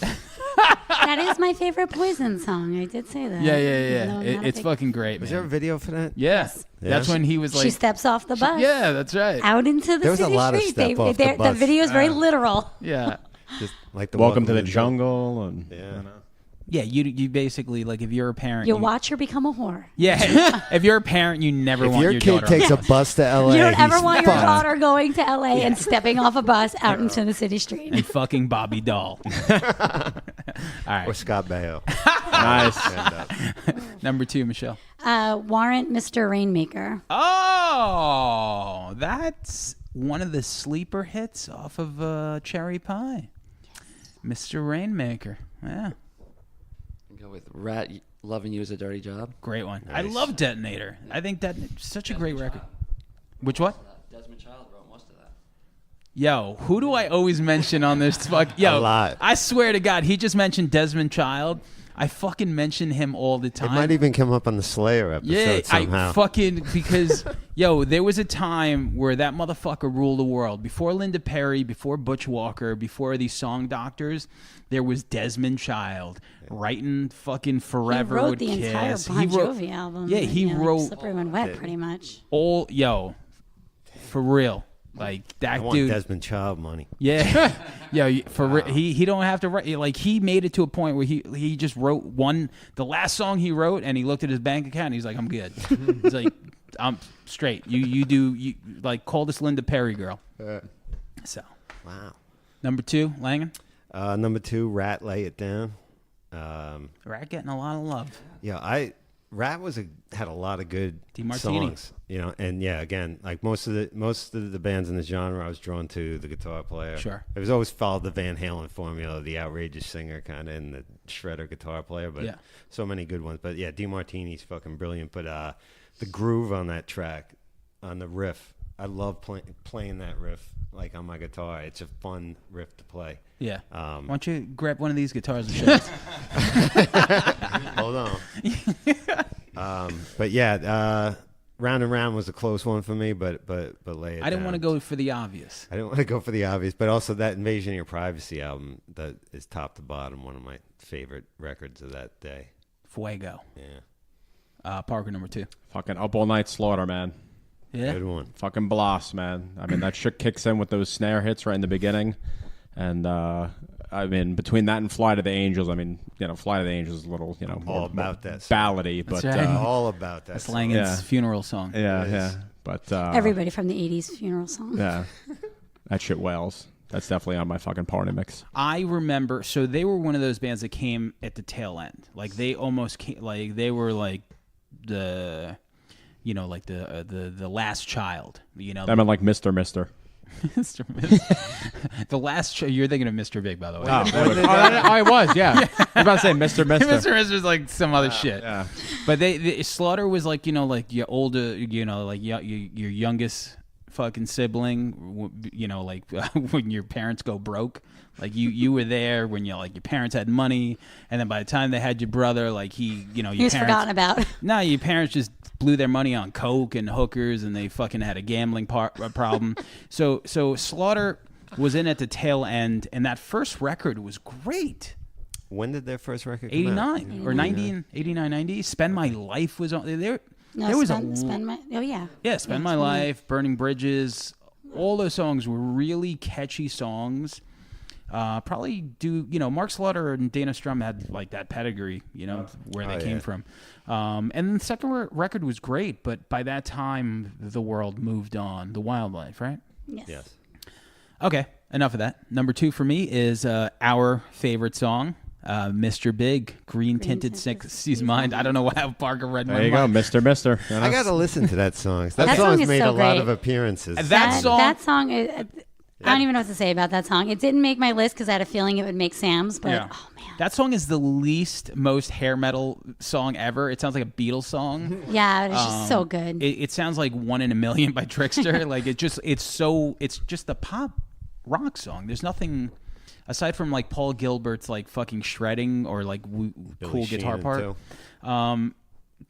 that is my favorite Poison song. I did say that. Yeah. It's fucking great, man. Was there a video for that? Yes. That's when he was like... She steps off the bus. Yeah, that's right. Out into the there was city a lot street. Of step off the bus. The video is very literal. Yeah. Just like the Welcome to the Jungle. And, Yeah, you basically, like, if you're a parent... You watch her become a whore. Yeah. If you're a parent, you never want your kid daughter... takes a bus to L.A., you don't ever want your daughter going to L.A. and stepping off a bus out into the city street. And fucking Bobby Doll. All right. Or Scott Baio. Nice. Number 2, Michelle. Warrant Mr. Rainmaker. Oh, that's one of the sleeper hits off of Cherry Pie. Mr. Rainmaker. Yeah. Go with Rat Loving You Is a Dirty Job. Great one. Nice. I love Detonator. I think that's such a great record. Which what? Desmond Child wrote most of that. Yo, who do I always mention on this? Yo, a lot. I swear to God, he just mentioned Desmond Child. I fucking mention him all the time. It might even come up on the Slayer episode somehow. Because, yo, there was a time where that motherfucker ruled the world. Before Linda Perry, before Butch Walker, before these song doctors, there was Desmond Child writing fucking Forever He wrote with the Kiss. entire Bon Jovi album. Yeah, he wrote... Slippery When Wet, pretty much. For real. Like that I want dude. Desmond Child money. Yeah, he don't have to write. Like he made it to a point where he just wrote the last song he wrote, and he looked at his bank account and he's like, I'm good. He's like, I'm straight. You like call this Linda Perry girl. So Wow. Number 2, Langan. Number 2, Rat, Lay It Down. Rat getting a lot of love. Yeah, Rat had a lot of good songs, and again, like most of the bands in the genre, I was drawn to the guitar player. Sure, it was always followed the Van Halen formula, the outrageous singer kind of, and the shredder guitar player. But so many good ones. But yeah, DeMartini's fucking brilliant. But the groove on that track, on the riff, I love playing that riff like on my guitar. It's a fun riff to play. Yeah. Why don't you grab one of these guitars and show us? Hold on. But yeah, Round and Round was a close one for me, but lay it I didn't down. want to go for the obvious. I didn't want to go for the obvious, but also that Invasion of Your Privacy album that is top to bottom one of my favorite records of that day. Fuego. Yeah. Parker number 2. Fucking Up All Night Slaughter, man. Yeah. Good one. Fucking blast, man. I mean, that shit kicks in with those snare hits right in the beginning. And, I mean, between that and Fly to the Angels, I mean, Fly to the Angels is a little, All about that song. ballady. That's But, right. All about that. That's song. Langen's funeral song. Yeah. But, Everybody from the 80s funeral song. Yeah. That shit wails. That's definitely on my fucking party mix. I remember, so they were one of those bands that came at the tail end. Like they almost came, like they were like the, like the last child. I meant like Mr. Mr. The last. You're thinking of Mr. Big, by the way. I was, yeah. I was about to say Mr. Mr. Mister's like some other shit. Yeah. But they Slaughter was like like your older, like your youngest fucking sibling, like when your parents go broke, like you were there when your parents had money, and then by the time they had your brother, like your He's forgotten about. No, your parents just blew their money on coke and hookers, and they fucking had a gambling problem. So Slaughter was in at the tail end, and that first record was great. When did their first record come out? 89 or 90, 89, 90. Spend My Life was on there. No, there was Spend My. Oh yeah. Yeah, Spend My Life, Burning Bridges. All those songs were really catchy songs. Probably Mark Slaughter and Dana Strum had like that pedigree, where they came from. And the second record was great, but by that time the world moved on. The Wildlife, right? Yes. Okay, enough of that. Number 2 for me is our favorite song. Mr. Big, Green Tinted 60s Mind. I don't know how Parker read my mind. There you go, Mr. I got to listen to that song. That song song's is made so a lot great. of appearances. That song I don't even know what to say about that song. It didn't make my list because I had a feeling it would make Sam's, but oh man. That song is the least most hair metal song ever. It sounds like a Beatles song. Yeah, it's just so good. It sounds like One in a Million by Trickster. Like it's just a pop rock song. There's nothing aside from like Paul Gilbert's like fucking shredding or like cool guitar part.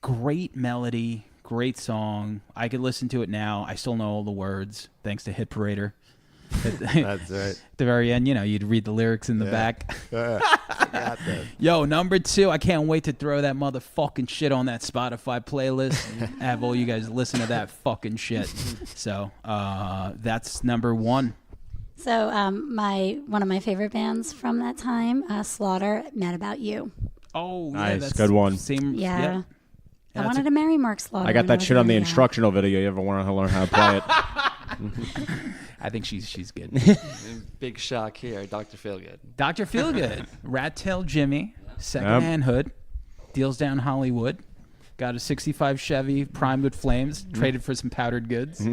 Great melody, great song. I could listen to it now. I still know all the words thanks to Hit Parader. That's right. At the very end, you'd read the lyrics in the back. I got that. Yo, number 2, I can't wait to throw that motherfucking shit on that Spotify playlist. Have all you guys listen to that fucking shit. So that's number 1. So one of my favorite bands from that time, Slaughter, Mad About You. Oh, Nice, yeah, that's good one. Same, Yeah. yep. I wanted to marry Mark Slaughter. I got when that was shit on the really young. instructional video. You ever want to learn how to play it? I think she's good. Big shock here, Dr. Feelgood. Dr. Feelgood, Rat Tail Jimmy, Secondhand Hood, Deals Down Hollywood, got a 65 Chevy primed with flames, traded for some powdered goods.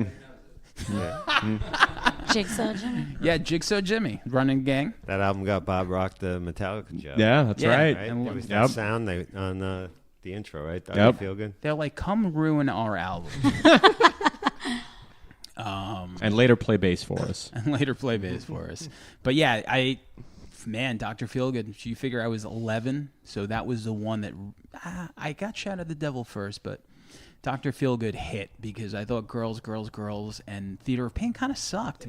Jigsaw Jimmy. Yeah, Jigsaw Jimmy, running gang. That album got Bob Rock the Metallica job. Yeah, that's Yeah. right. Right? And It was Yep. that sound on the intro, right? Yep. Feel good. They're like, come ruin our album. And later play bass for us. And later play bass for us. But yeah, Dr. Feelgood, you figure I was 11, so that was the one that I got Shout at the Devil first, but Dr. Feelgood hit because I thought Girls, Girls, Girls and Theater of Pain kind of sucked.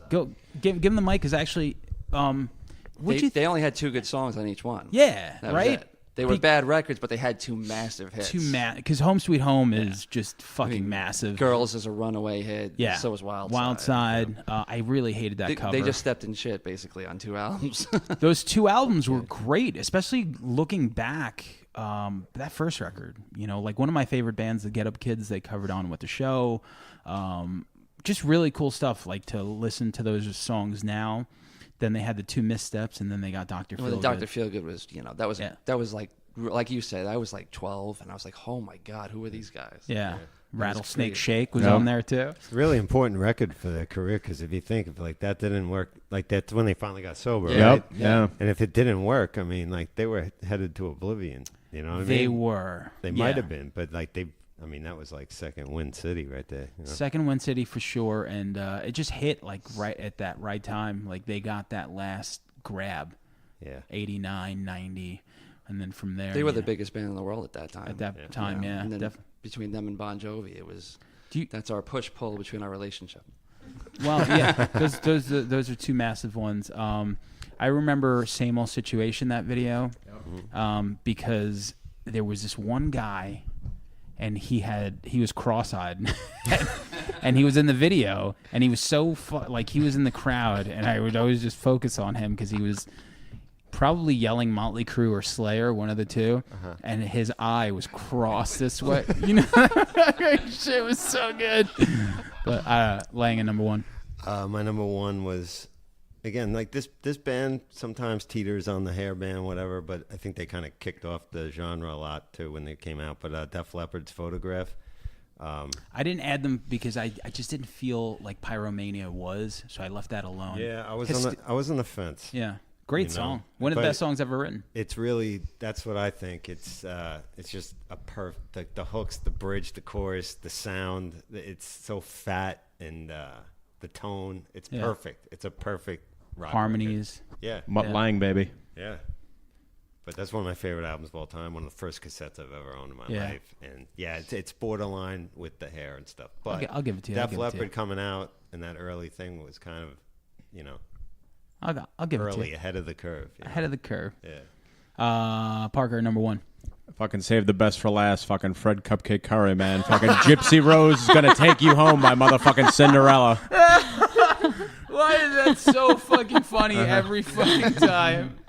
Go give them the mic because actually, They only had 2 good songs on each one. Yeah, That was right? it. They were bad records, but they had 2 massive hits. Because Home Sweet Home is just fucking massive. Girls is a runaway hit. Yeah. So was Wild Side. I really hated that cover. They just stepped in shit, basically, on 2 albums. Those 2 albums were great, especially looking back. That first record, like one of my favorite bands, the Get Up Kids, they covered On With the Show. Just really cool stuff, like to listen to those songs now. Then they had the 2 Missteps, and then they got Dr. Feelgood. Well, the Dr. Feelgood was, that was like you said, I was like 12, and I was like, oh my God, who are these guys? Yeah. Rattlesnake great. Shake was on there too. It's a really important record for their career because if you think if like that didn't work, like that's when they finally got sober, Yeah. right? Yeah. And if it didn't work, I mean, like they were headed to oblivion. You know what I mean? They were. They might have been, but like that was like second Win City right there. Second Win City for sure, and it just hit like right at that right time. Like they got that last grab. Yeah. 89, 90. and then from there They were the biggest band in the world at that time. At that time, yeah. And then between them and Bon Jovi, it was. That's our push-pull between our relationship. Well, yeah, those are two massive ones. I remember Same Old Situation, that video, because there was this one guy, and he was cross-eyed, and he was in the video, and he was so like he was in the crowd, and I would always just focus on him because he was probably yelling Motley Crue or Slayer, one of the two, and his eye was crossed this way. You know, shit was so good. But Lang at number one. My number one was, again, like this band sometimes teeters on the hair band, whatever, but I think they kind of kicked off the genre a lot too when they came out. But Def Leppard's Photograph. I didn't add them because I just didn't feel like Pyromania was, so I left that alone. Yeah, I was on the fence. Yeah. Great song. One of the best songs ever written. It's really, that's what I think. It's just a perfect, the hooks, the bridge, the chorus, the sound. It's so fat, and the tone. It's perfect. It's a perfect rock harmonies. Record. Yeah. Mutt Lang, baby. Yeah. But that's one of my favorite albums of all time. One of the first cassettes I've ever owned in my life. And yeah, it's borderline with the hair and stuff. But I'll give it to you. Def Leppard coming out and that early thing was kind of, you know, I'll give it to you. Early, ahead of the curve. Ahead of the curve. Yeah. Parker, number one. Fucking save the best for last. Fucking Fred Cupcake Curry, man. Fucking Gypsy Rose is gonna take you home by motherfucking Cinderella. Why is that so fucking funny every fucking time?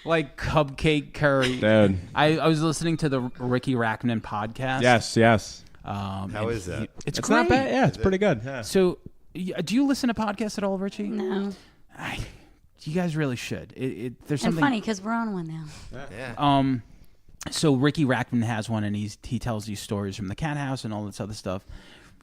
Like Cupcake Curry. Dude. I was listening to the Ricky Rackman podcast. Yes. How is that? It's great. not bad. Yeah, it's pretty good. Yeah. So, do you listen to podcasts at all, Ritchie? No. You guys really should. There's And something funny because we're on one now. Yeah. So Ricky Rackman has one, and he tells these stories from the cat house and all this other stuff.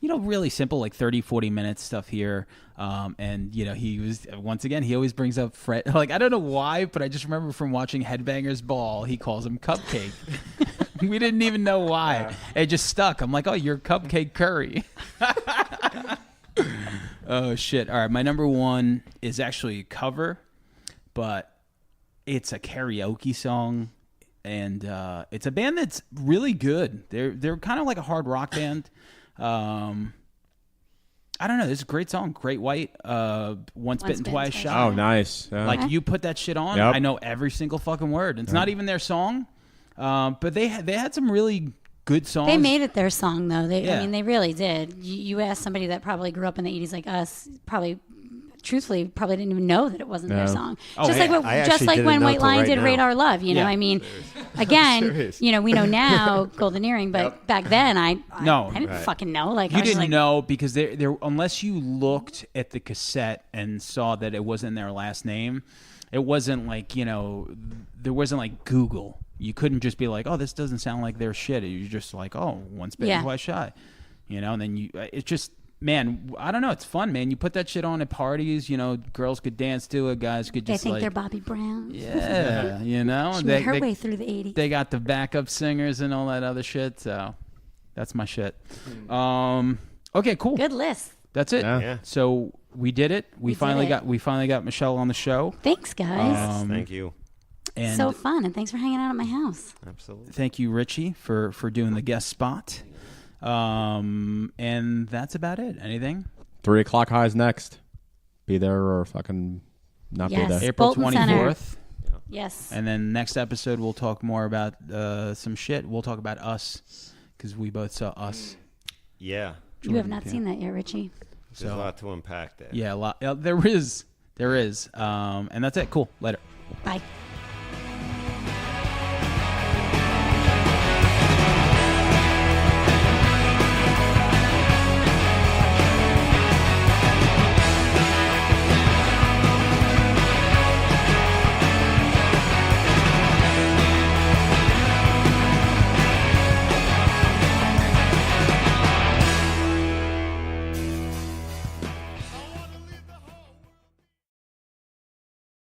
You know, really simple, like 30, 40 minutes stuff here. And, you know, he always brings up Fred. Like, I don't know why, but I just remember from watching Headbangers Ball, he calls him Cupcake. We didn't even know why. It just stuck. I'm like, oh, you're Cupcake Curry. Oh, shit. All right, my number one is actually a cover, but it's a karaoke song. And it's a band that's really good. They're kind of like a hard rock band. I don't know. This is a great song. Great White. Once Bitten, Twice Shy. Oh, nice. Yeah. Like you put that shit on, I know every single fucking word. It's not even their song, but they had some really good songs. They made it their song, though. I mean, they really did. You ask somebody that probably grew up in the 80s like us, truthfully, probably didn't even know that it wasn't their song. Just like when White Lion did Radar Love, you know. I mean, again, you know, we know now Golden Earring, but back then I didn't fucking know. Like you didn't know because there unless you looked at the cassette and saw that it wasn't their last name, it wasn't like, you know, there wasn't like Google. You couldn't just be like, oh, this doesn't sound like their shit. You're just like, oh, Once Bitten, Twice Shy, you know. And then it's just. Man, I don't know. It's fun, man. You put that shit on at parties. You know, girls could dance to it. Guys could just They think they're Bobby Brown. Yeah, you know. She made her way through the 80s. They got the backup singers and all that other shit. So that's my shit. Okay, cool. Good list. That's it. Yeah. So we did it. We finally got Michele on the show. Thanks, guys. Thank you. And so fun, and thanks for hanging out at my house. Absolutely. Thank you, Ritchie, for doing the guest spot. And that's about it. Anything? 3 o'clock highs next. Be there or fucking not be there. April Bolton 24th. Center. Yes. And then next episode we'll talk more about some shit. We'll talk about Us because we both saw Us. Yeah. You have not seen that yet, Ritchie. There's a lot to unpack there. Yeah, a lot. There is. And that's it. Cool. Later. Bye.